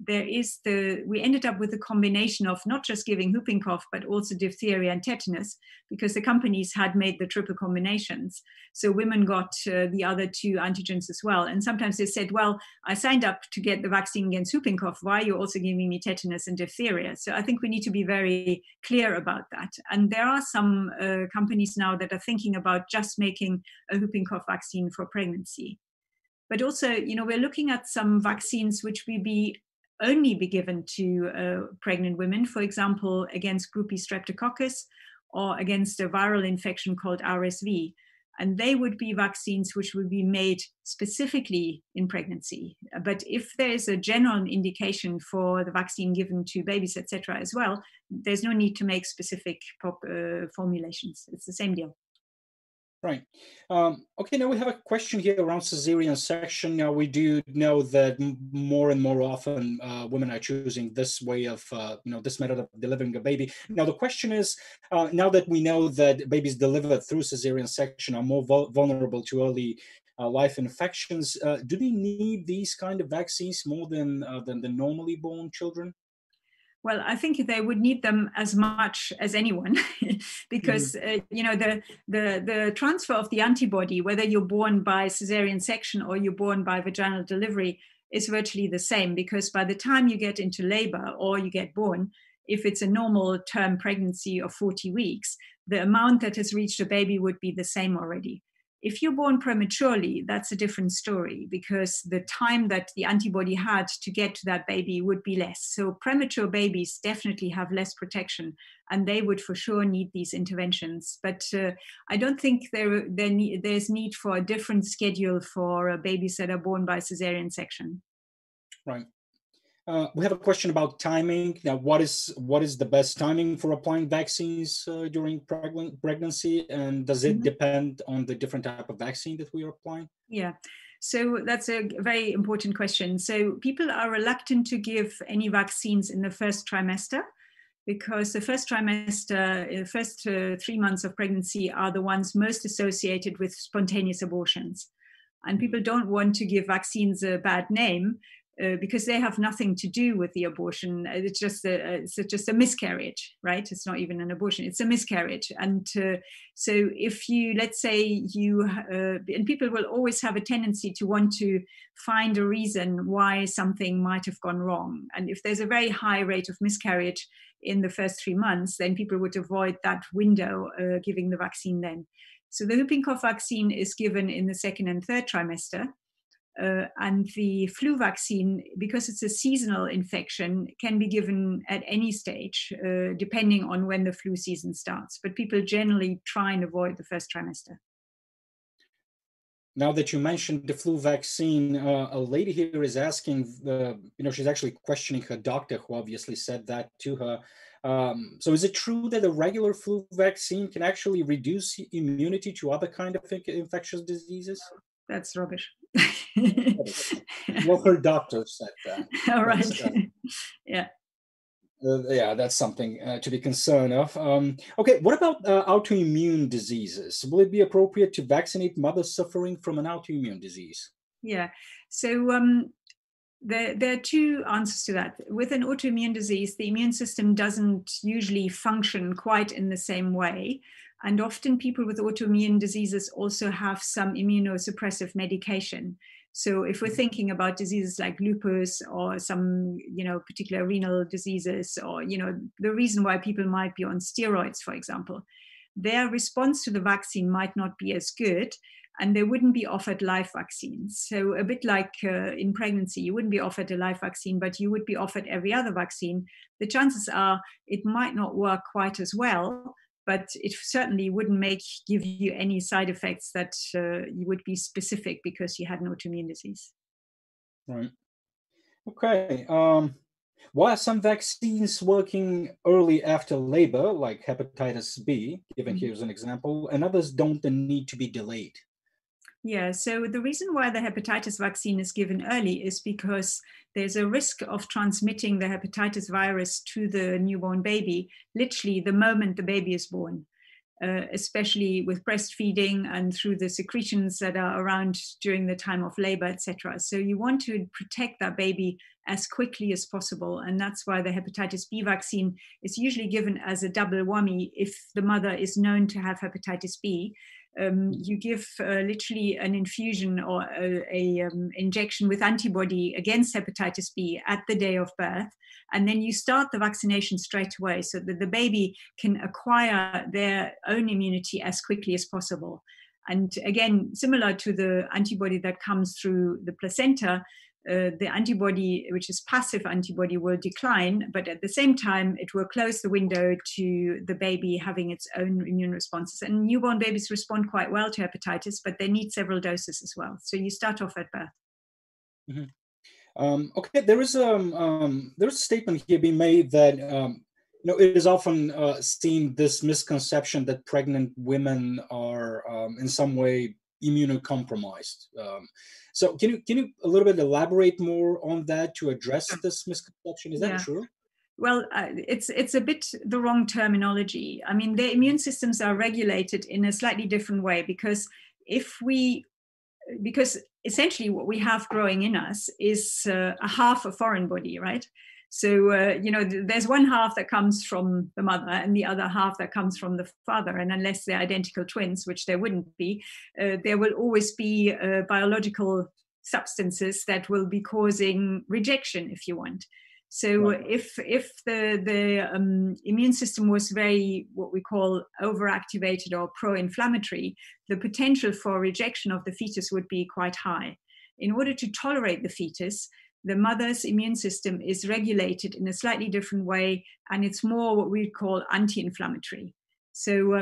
we ended up with a combination of not just giving whooping cough, but also diphtheria and tetanus, because the companies had made the triple combinations. So women got the other two antigens as well. And sometimes they said, well, I signed up to get the vaccine against whooping cough. Why are you also giving me tetanus and diphtheria? So I think we need to be very clear about that. And there are some companies now that are thinking about just making a whooping cough vaccine for pregnancy. But also, we're looking at some vaccines which will only be given to pregnant women, for example, against group E streptococcus or against a viral infection called RSV. And they would be vaccines which would be made specifically in pregnancy. But if there is a general indication for the vaccine given to babies, etc., as well, there's no need to make specific formulations. It's the same deal. Right. Okay, now we have a question here around cesarean section. Now, we do know that more and more often women are choosing this way of, this method of delivering a baby. Now, the question is, now that we know that babies delivered through cesarean section are more vulnerable to early life infections, do they need these kind of vaccines more than the normally born children? Well, I think they would need them as much as anyone because, the transfer of the antibody, whether you're born by cesarean section or you're born by vaginal delivery, is virtually the same, because by the time you get into labor or you get born, if it's a normal term pregnancy of 40 weeks, the amount that has reached a baby would be the same already. If you're born prematurely, that's a different story, because the time that the antibody had to get to that baby would be less. So premature babies definitely have less protection, and they would for sure need these interventions. But I don't think there's need for a different schedule for babies that are born by cesarean section. Right. We have a question about timing. Now, what is the best timing for applying vaccines during pregnancy, and does it depend on the different type of vaccine that we are applying? Yeah, so that's a very important question. So people are reluctant to give any vaccines in the first trimester, because the first trimester, the first 3 months of pregnancy are the ones most associated with spontaneous abortions. And people don't want to give vaccines a bad name, because they have nothing to do with the abortion. It's just a miscarriage, right? It's not even an abortion, it's a miscarriage. And so if you, let's say and people will always have a tendency to want to find a reason why something might have gone wrong. And if there's a very high rate of miscarriage in the first 3 months, then people would avoid that window giving the vaccine then. So the whooping cough vaccine is given in the second and third trimester. And the flu vaccine, because it's a seasonal infection, can be given at any stage, depending on when the flu season starts. But people generally try and avoid the first trimester. Now that you mentioned the flu vaccine, a lady here is asking, she's actually questioning her doctor, who obviously said that to her. So is it true that a regular flu vaccine can actually reduce immunity to other kind of infectious diseases? That's rubbish. Well, her doctor said that. All right. Yeah. Yeah, that's something to be concerned of. Okay, what about autoimmune diseases? Will it be appropriate to vaccinate mothers suffering from an autoimmune disease? Yeah. So there are two answers to that. With an autoimmune disease, the immune system doesn't usually function quite in the same way. And often people with autoimmune diseases also have some immunosuppressive medication. So if we're thinking about diseases like lupus or some, particular renal diseases, or, the reason why people might be on steroids, for example, their response to the vaccine might not be as good, and they wouldn't be offered live vaccines. So a bit like in pregnancy, you wouldn't be offered a live vaccine, but you would be offered every other vaccine. The chances are it might not work quite as well, but it certainly wouldn't give you any side effects that you would be specific because you had an autoimmune disease. Right. Okay. Why are some vaccines working early after labor, like hepatitis B, given here's an example, and others don't and need to be delayed? Yeah, so the reason why the hepatitis vaccine is given early is because there's a risk of transmitting the hepatitis virus to the newborn baby, literally the moment the baby is born, especially with breastfeeding and through the secretions that are around during the time of labor, etc. So you want to protect that baby as quickly as possible. And that's why the hepatitis B vaccine is usually given as a double whammy if the mother is known to have hepatitis B. You give literally an infusion or a injection with antibody against hepatitis B at the day of birth, and then you start the vaccination straight away so that the baby can acquire their own immunity as quickly as possible. And again, similar to the antibody that comes through the placenta, the antibody, which is passive antibody, will decline, but at the same time, it will close the window to the baby having its own immune responses. And newborn babies respond quite well to hepatitis, but they need several doses as well. So you start off at birth. Mm-hmm. Okay, there's a statement here being made that it is often seen this misconception that pregnant women are in some way immunocompromised. So can you a little bit elaborate more on that to address this misconception? Is that true? Well, it's a bit the wrong terminology. I mean, their immune systems are regulated in a slightly different way because essentially what we have growing in us is a half a foreign body, right? So, there's one half that comes from the mother and the other half that comes from the father. And unless they're identical twins, which there wouldn't be, there will always be biological substances that will be causing rejection, if you want. So right. if the immune system was very, what we call overactivated or pro-inflammatory, the potential for rejection of the fetus would be quite high. In order to tolerate the fetus, the mother's immune system is regulated in a slightly different way, and it's more what we call anti-inflammatory. So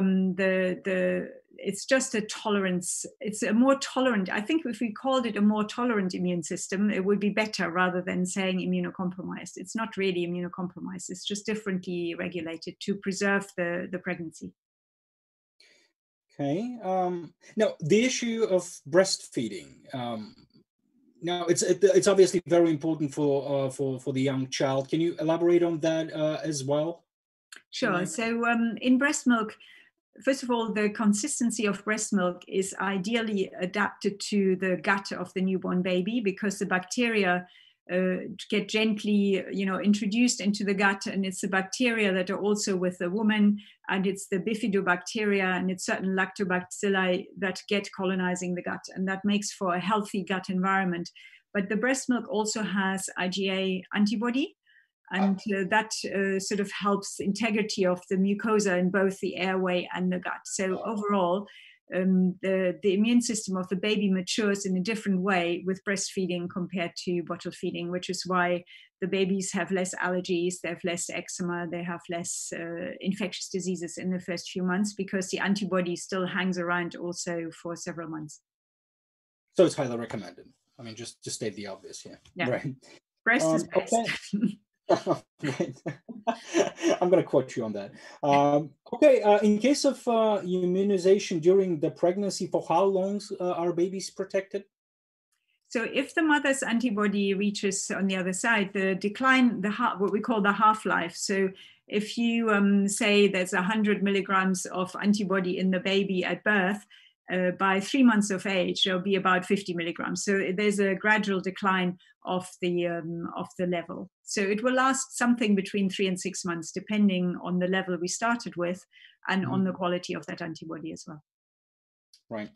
it's just a tolerance. It's a more tolerant. I think if we called it a more tolerant immune system, it would be better rather than saying immunocompromised. It's not really immunocompromised. It's just differently regulated to preserve the pregnancy. Okay. Now, the issue of breastfeeding. Now, it's obviously very important for the young child. Can you elaborate on that as well? Sure. So in breast milk, first of all, the consistency of breast milk is ideally adapted to the gut of the newborn baby because the bacteria get gently, introduced into the gut, and it's the bacteria that are also with the woman, and it's the bifidobacteria and it's certain lactobacilli that get colonizing the gut, and that makes for a healthy gut environment. But the breast milk also has IgA antibody, and that sort of helps the integrity of the mucosa in both the airway and the gut. So overall, the immune system of the baby matures in a different way with breastfeeding compared to bottle feeding, which is why the babies have less allergies, they have less eczema, they have less infectious diseases in the first few months because the antibody still hangs around also for several months. So it's highly recommended. I mean, just state the obvious here. Yeah. Right. Breast is best. Okay. Right. I'm going to quote you on that. Okay. In case of immunization during the pregnancy, for how long are babies protected? So if the mother's antibody reaches on the other side, the decline, what we call the half-life. So if you say there's 100 milligrams of antibody in the baby at birth, by 3 months of age, there'll be about 50 milligrams. So there's a gradual decline of the level. So it will last something between 3 and 6 months, depending on the level we started with and on the quality of that antibody as well. Right.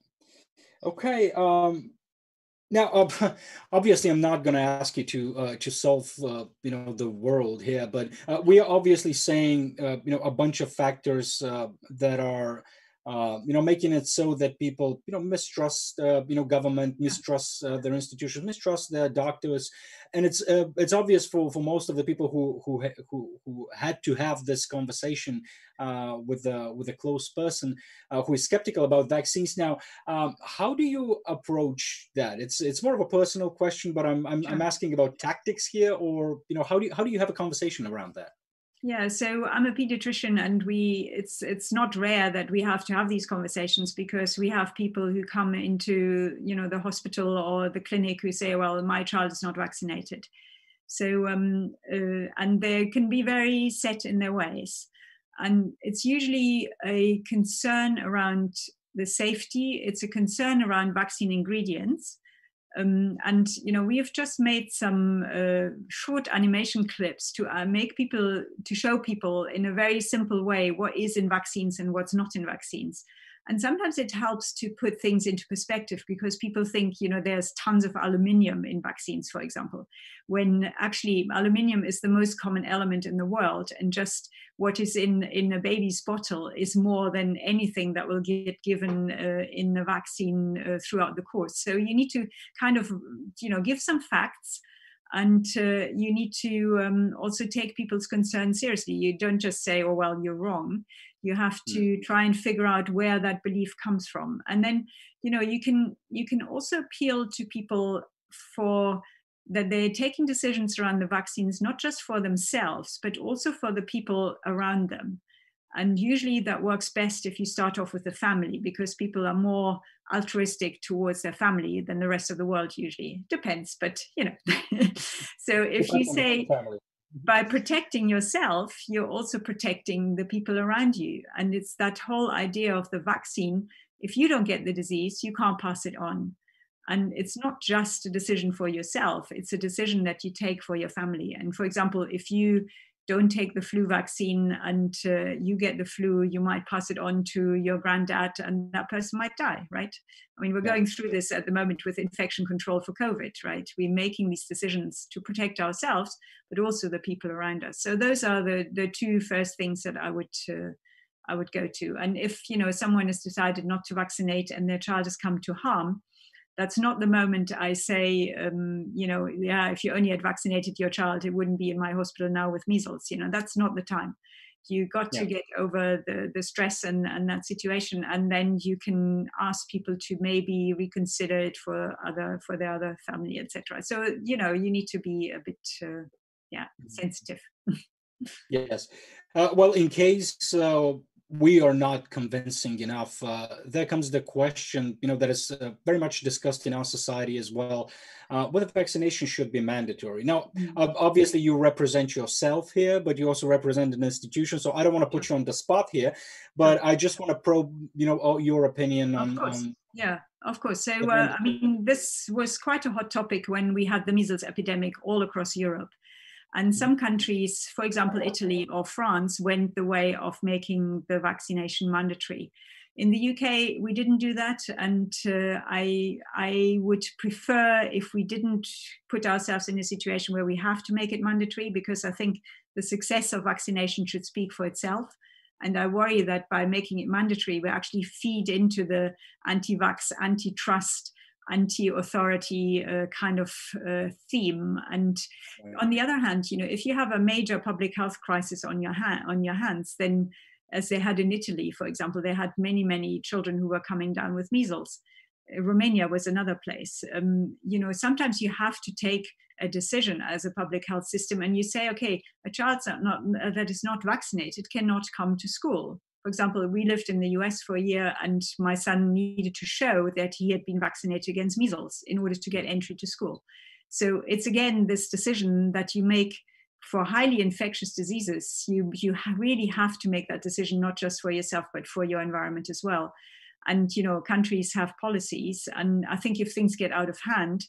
Okay. Now, obviously, I'm not going to ask you to solve the world here, but we are obviously saying a bunch of factors that are making it so that people mistrust government, mistrust their institutions, mistrust their doctors, and it's obvious for most of the people who had to have this conversation with a close person who is skeptical about vaccines. Now, how do you approach that? It's more of a personal question, but I'm asking about tactics here, or how do you have a conversation around that? Yeah, so I'm a pediatrician, and it's not rare that we have to have these conversations, because we have people who come into the hospital or the clinic who say, well, my child is not vaccinated. So and they can be very set in their ways, and it's usually a concern around the safety. It's a concern around vaccine ingredients. And we have just made some short animation clips to show people in a very simple way what is in vaccines and what's not in vaccines. And sometimes it helps to put things into perspective, because people think, there's tons of aluminium in vaccines, for example, when actually aluminium is the most common element in the world. And just what is in a baby's bottle is more than anything that will get given in the vaccine throughout the course. So you need to kind of, give some facts. And you need to also take people's concerns seriously. You don't just say, oh, well, you're wrong. You have to try and figure out where that belief comes from. And then, you can also appeal to people for that they're taking decisions around the vaccines, not just for themselves, but also for the people around them. And usually that works best if you start off with the family, because people are more altruistic towards their family than the rest of the world usually. Depends, but So if you say, by protecting yourself, you're also protecting the people around you. And it's that whole idea of the vaccine. If you don't get the disease, you can't pass it on. And it's not just a decision for yourself. It's a decision that you take for your family. And for example, if you don't take the flu vaccine and you get the flu, you might pass it on to your granddad, and that person might die, right? I mean, we're going through this at the moment with infection control for COVID, right? We're making these decisions to protect ourselves, but also the people around us. So those are the two first things that I would go to. And if someone has decided not to vaccinate and their child has come to harm, that's not the moment I say, if you only had vaccinated your child, it wouldn't be in my hospital now with measles. That's not the time. You got to get over the stress and that situation, and then you can ask people to maybe reconsider it for their other family, etc. So you need to be a bit sensitive. Yes. Well, in case we are not convincing enough, there comes the question, that is very much discussed in our society as well, whether vaccination should be mandatory. Now, obviously you represent yourself here, but you also represent an institution. So I don't want to put you on the spot here, but I just want to probe, your opinion on. Yeah, of course. So, this was quite a hot topic when we had the measles epidemic all across Europe. And some countries, for example, Italy or France, went the way of making the vaccination mandatory. In the UK, we didn't do that. And I would prefer if we didn't put ourselves in a situation where we have to make it mandatory, because I think the success of vaccination should speak for itself. And I worry that by making it mandatory, we actually feed into the anti-vax, anti-trust, anti-authority kind of theme. And on the other hand, if you have a major public health crisis on your hands, then as they had in Italy, for example, they had many, many children who were coming down with measles. Romania was another place. Sometimes you have to take a decision as a public health system, and you say, okay, a child that is not vaccinated cannot come to school. For example, we lived in the US for a year, and my son needed to show that he had been vaccinated against measles in order to get entry to school. So it's again this decision that you make for highly infectious diseases. You really have to make that decision, not just for yourself, but for your environment as well. And, countries have policies. And I think if things get out of hand,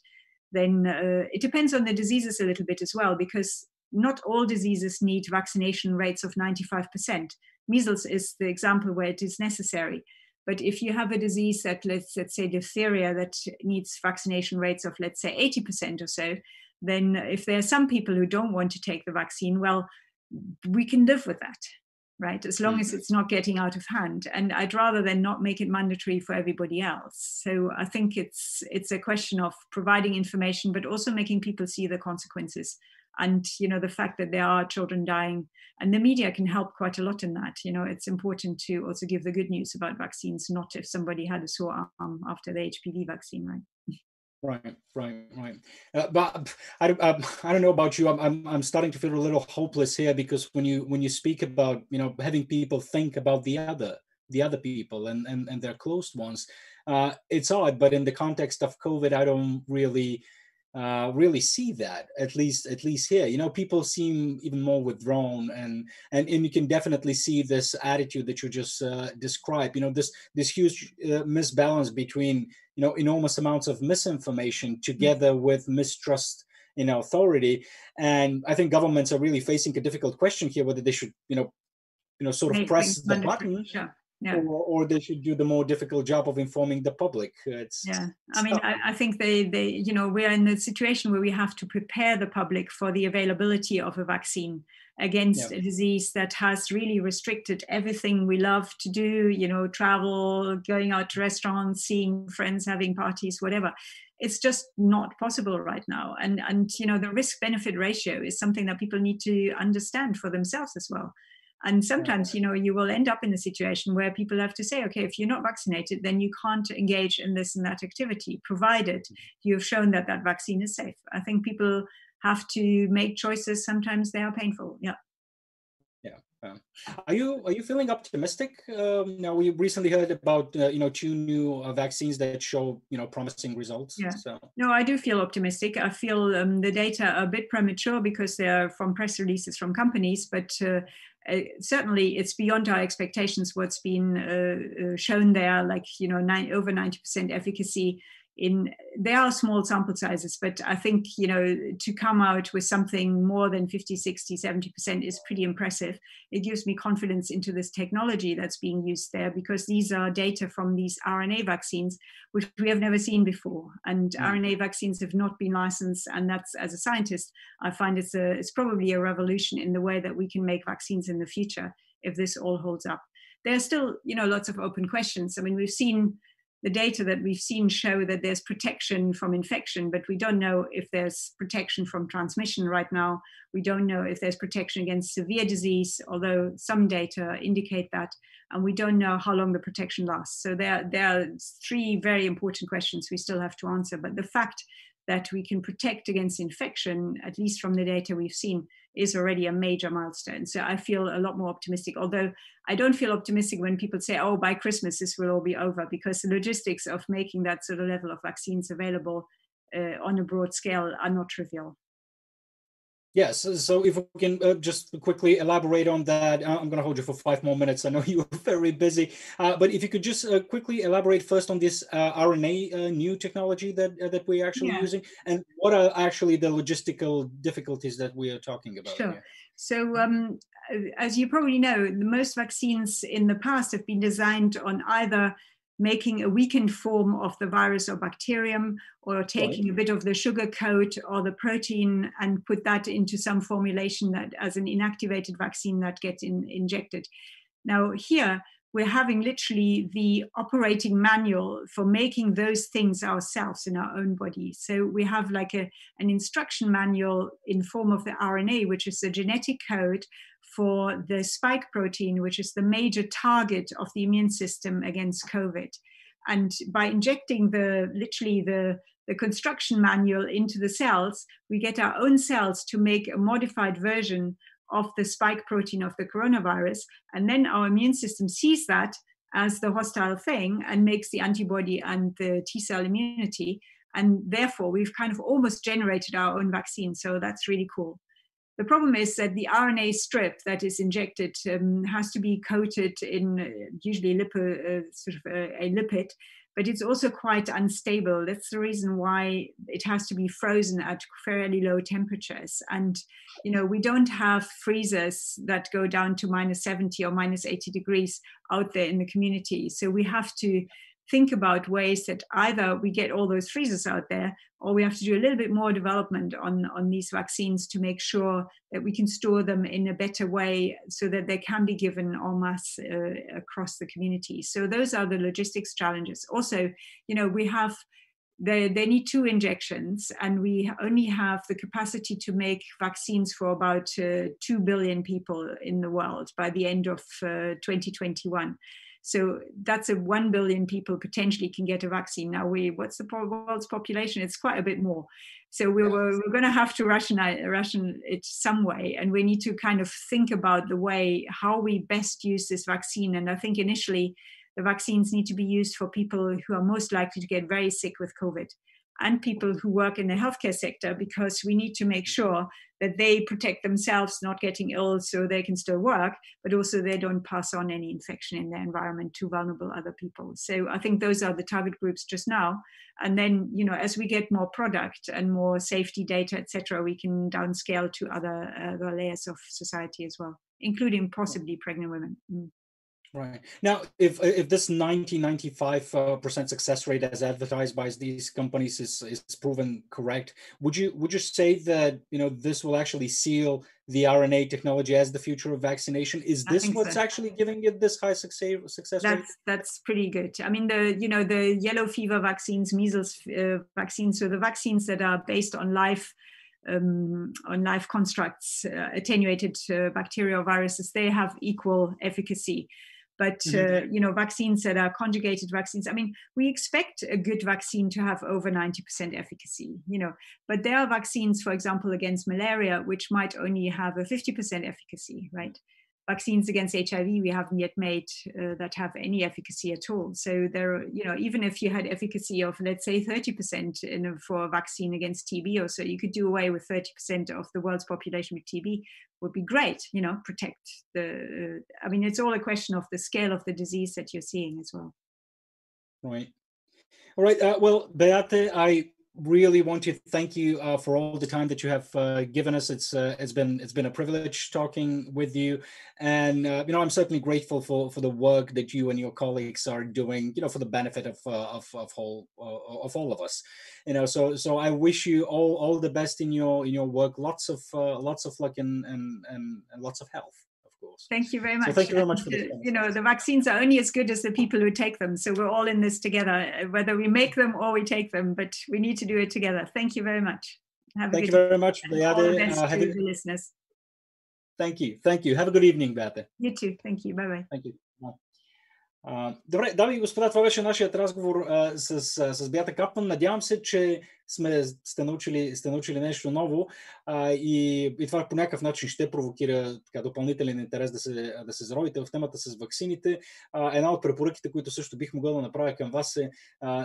then it depends on the diseases a little bit as well, because not all diseases need vaccination rates of 95%. Measles is the example where it is necessary. But if you have a disease that, let's say diphtheria, that needs vaccination rates of, let's say, 80% or so, then if there are some people who don't want to take the vaccine, well, we can live with that, right? As long as it's not getting out of hand. And I'd rather than not make it mandatory for everybody else. So I think it's a question of providing information, but also making people see the consequences. And, the fact that there are children dying, and the media can help quite a lot in that. It's important to also give the good news about vaccines, not if somebody had a sore arm after the HPV vaccine, right? Right. But I don't know about you. I'm starting to feel a little hopeless here, because when you speak about having people think about the other people and their close ones, it's odd. But in the context of COVID, I don't really see that, at least here. People seem even more withdrawn, and you can definitely see this attitude that you just described. This huge misbalance between enormous amounts of misinformation together with mistrust in authority. And I think governments are really facing a difficult question here, whether they should sort of press the button. Sure. Yeah. Or they should do the more difficult job of informing the public. I think they we're in a situation where we have to prepare the public for the availability of a vaccine against a disease that has really restricted everything we love to do, travel, going out to restaurants, seeing friends, having parties, whatever. It's just not possible right now. And the risk-benefit ratio is something that people need to understand for themselves as well. And sometimes, you will end up in a situation where people have to say, okay, if you're not vaccinated, then you can't engage in this and that activity, provided you have shown that that vaccine is safe. I think people have to make choices. Sometimes they are painful. Yeah. Are you feeling optimistic? Now, we recently heard about 2 new vaccines that show promising results. Yeah. So. No, I do feel optimistic. I feel the data are a bit premature because they're from press releases from companies, but certainly it's beyond our expectations what's been shown there, like over 90% efficacy. There are small sample sizes, but I think to come out with something more than 50, 60, 70% is pretty impressive. It gives me confidence into this technology that's being used there, because these are data from these RNA vaccines, which we have never seen before. And RNA vaccines have not been licensed, and that's, as a scientist, I find it's probably a revolution in the way that we can make vaccines in the future if this all holds up. There are still lots of open questions. I mean, we've seen the data that we've seen show that there's protection from infection, but we don't know if there's protection from transmission right now. We don't know if there's protection against severe disease, although some data indicate that, and we don't know how long the protection lasts. So there are 3 very important questions we still have to answer. But the fact that we can protect against infection, at least from the data we've seen, is already a major milestone. So I feel a lot more optimistic, although I don't feel optimistic when people say, oh, by Christmas this will all be over, because the logistics of making that sort of level of vaccines available on a broad scale are not trivial. Yes, so if we can just quickly elaborate on that. I'm going to hold you for 5 more minutes. I know you're very busy, but if you could just quickly elaborate first on this RNA new technology that we're actually using, and what are actually the logistical difficulties that we are talking about. Sure. Here. So as you probably know, most vaccines in the past have been designed on either making a weakened form of the virus or bacterium, or taking a bit of the sugar coat or the protein and put that into some formulation that as an inactivated vaccine that gets injected. Now here, we're having literally the operating manual for making those things ourselves in our own body. So we have like an instruction manual in form of the RNA, which is the genetic code for the spike protein, which is the major target of the immune system against COVID. And by injecting the construction manual into the cells, we get our own cells to make a modified version of the spike protein of the coronavirus. And then our immune system sees that as the hostile thing and makes the antibody and the T-cell immunity. And therefore, we've kind of almost generated our own vaccine. So that's really cool. The problem is that the RNA strip that is injected has to be coated in usually a lipid, but it's also quite unstable. That's the reason why it has to be frozen at fairly low temperatures. And, we don't have freezers that go down to -70 or -80 degrees out there in the community. So we have to think about ways that either we get all those freezers out there, or we have to do a little bit more development on these vaccines to make sure that we can store them in a better way so that they can be given en masse across the community. So those are the logistics challenges. Also, they need 2 injections, and we only have the capacity to make vaccines for about 2 billion people in the world by the end of 2021. So that's 1 billion people potentially can get a vaccine. Now, what's the world's population? It's quite a bit more. So we're going to have to ration it some way. And we need to kind of think about the way how we best use this vaccine. And I think initially the vaccines need to be used for people who are most likely to get very sick with COVID, and people who work in the healthcare sector, because we need to make sure that they protect themselves not getting ill so they can still work, but also they don't pass on any infection in their environment to vulnerable other people. So I think those are the target groups just now. And then, as we get more product and more safety data, etc., we can downscale to other layers of society as well, including possibly pregnant women. Right. Now, if this 95% success rate as advertised by these companies is proven correct, would you say that this will actually seal the RNA technology as the future of vaccination? Is this what's actually giving it this high success rate? That's pretty good. I mean, the yellow fever vaccines, measles vaccines, so the vaccines that are based on live constructs, attenuated bacteria or viruses, they have equal efficacy. But, vaccines that are conjugated vaccines, I mean, we expect a good vaccine to have over 90% efficacy, but there are vaccines, for example, against malaria, which might only have a 50% efficacy, right? Vaccines against HIV we haven't yet made that have any efficacy at all. So there, even if you had efficacy of, let's say, 30% for a vaccine against TB or so, you could do away with 30% of the world's population with TB. Would be great, protect the. I mean, it's all a question of the scale of the disease that you're seeing as well. Right. All right. Well, Beate, I really want to thank you for all the time that you have given us. It's been a privilege talking with you, and I'm certainly grateful for the work that you and your colleagues are doing, for the benefit of all of us. So I wish you all the best in your work. Lots of luck and lots of health. Course. Thank you very much. So thank you very much for this. The vaccines are only as good as the people who take them. So we're all in this together, whether we make them or we take them, but we need to do it together. Thank you very much. Thank you very much, Beate. All the best to the listeners. Thank you. Have a good evening, Beate. You too. Thank you. Bye-bye. Thank you. Добре, дами и господа, това беше нашият разговор с Beate Kampmann. Надявам се, че сте научили нещо ново и това по някакъв начин ще провокира допълнителен интерес да се заровите в темата с ваксините. Една от препоръките, които също бих могъл да направя към вас е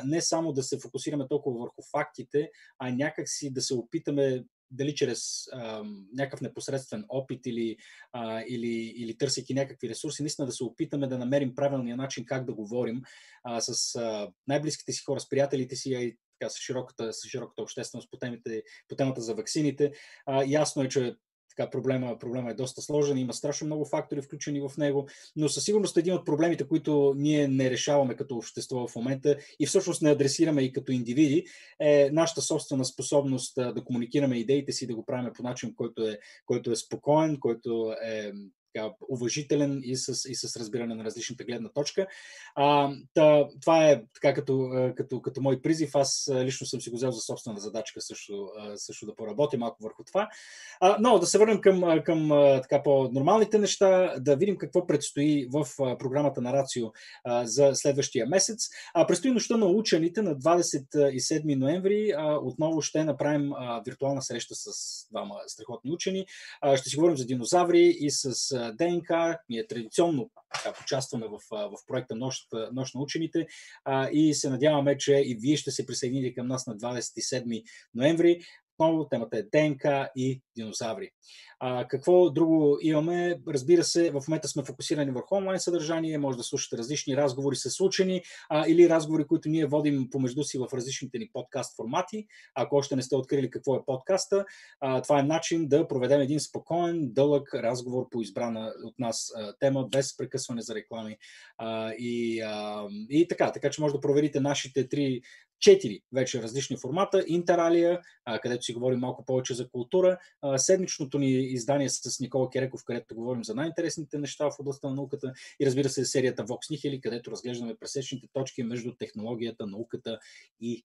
не само да се фокусираме толкова върху фактите, а някакси да се опитаме дали чрез някакъв непосредствен опит или търсейки някакви ресурси, наистина да се опитаме да намерим правилния начин как да говорим с най-близките си хора, с приятелите си, и с широката общественост по темата за ваксините. Ясно е, че проблема е доста сложен, има страшно много фактори включени в него, но със сигурност един от проблемите, които ние не решаваме като общество в момента и всъщност не адресираме и като индивиди, е нашата собствена способност да комуникираме идеите си, да го правим по начин, който е спокоен, който е уважителен и с разбиране на различната гледна точка. Това е така като мой призив. Аз лично съм си го взел за собствена задачка също да поработя малко върху това. Но да се върнем към така по-нормалните неща, да видим какво предстои в програмата на Рацио за следващия месец. Предстои нощта на учените на 27 ноември. Отново ще направим виртуална среща с двама страхотни учени. Ще си говорим за динозаври и с ДНК. Ние традиционно участваме в проекта Нощ на учените и се надяваме, че и вие ще се присъедините към нас на 27 ноември. отново темата е ДНК и динозаври. Какво друго имаме? Разбира се, в момента сме фокусирани върху онлайн съдържание, може да слушате различни разговори с учени или разговори, които ние водим помежду си в различните ни подкаст формати. Ако още не сте открили какво е подкаста, това е начин да проведем един спокоен, дълъг разговор по избрана от нас тема, без прекъсване за реклами. И така че може да проверите нашите 4 вече различни формата. Интералия, където си говорим малко повече за култура. Седмичното ни издание с Никола Кереков, където говорим за най-интересните неща в областта на науката. И разбира се, серията Vox Nihili, където разглеждаме пресечните точки между технологията, науката и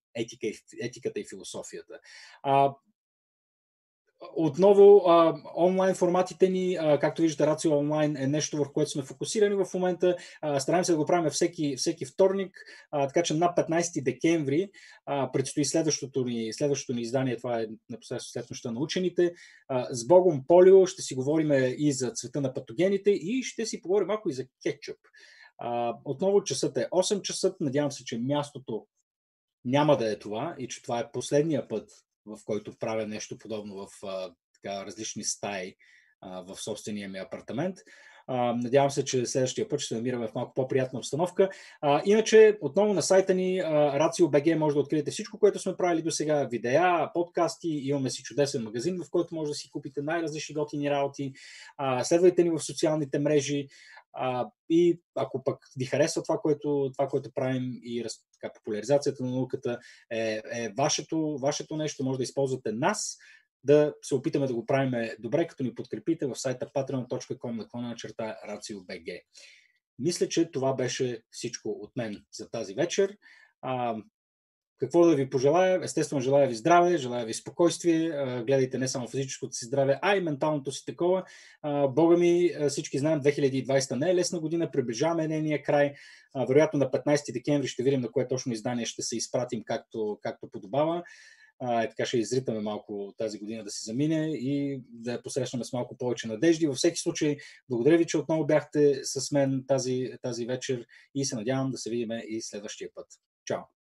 етиката и философията. Отново, онлайн форматите ни, както виждате, Рацио онлайн е нещо, върху което сме фокусирани в момента. Стараем се да го правим всеки вторник, така че на 15 декември предстои следващото ни издание, това е непосредствено след нощта на учените. С Богом полио ще си говорим и за цвета на патогените и ще си поговорим малко и за кетчуп. Отново часът е 8 часа, надявам се, че мястото няма да е това и че това е последния път, в който правя нещо подобно в различни стаи в собствения ми апартамент. Надявам се, че следващия път ще се намираме в малко по-приятна обстановка. Иначе, отново на сайта ни Racio.bg може да откриете всичко, което сме правили до сега. Видеа, подкасти, имаме си чудесен магазин, в който може да си купите най-различни готини работи. Следвайте ни в социалните мрежи. И ако пък ви харесва това, което правим и популяризацията на науката е вашето нещо, може да използвате нас, да се опитаме да го правим добре, като ни подкрепите в сайта patreon.com/Racio.bg. Мисля, че това беше всичко от мен за тази вечер. Какво да ви пожелая? Естествено, желая ви здраве, желая ви спокойствие, гледайте не само физическото си здраве, а и менталното си такова. Бога ми, всички знаем, 2020 не е лесна година, приближаваме нейния край. Вероятно на 15 декември ще видим на кое точно издание ще се изпратим както подобава. Така ще изритаме малко тази година да си замине и да я посрещаме с малко повече надежди. Във всеки случай, благодаря ви, че отново бяхте с мен тази вечер и се надявам да се видим и следващия път. Чао!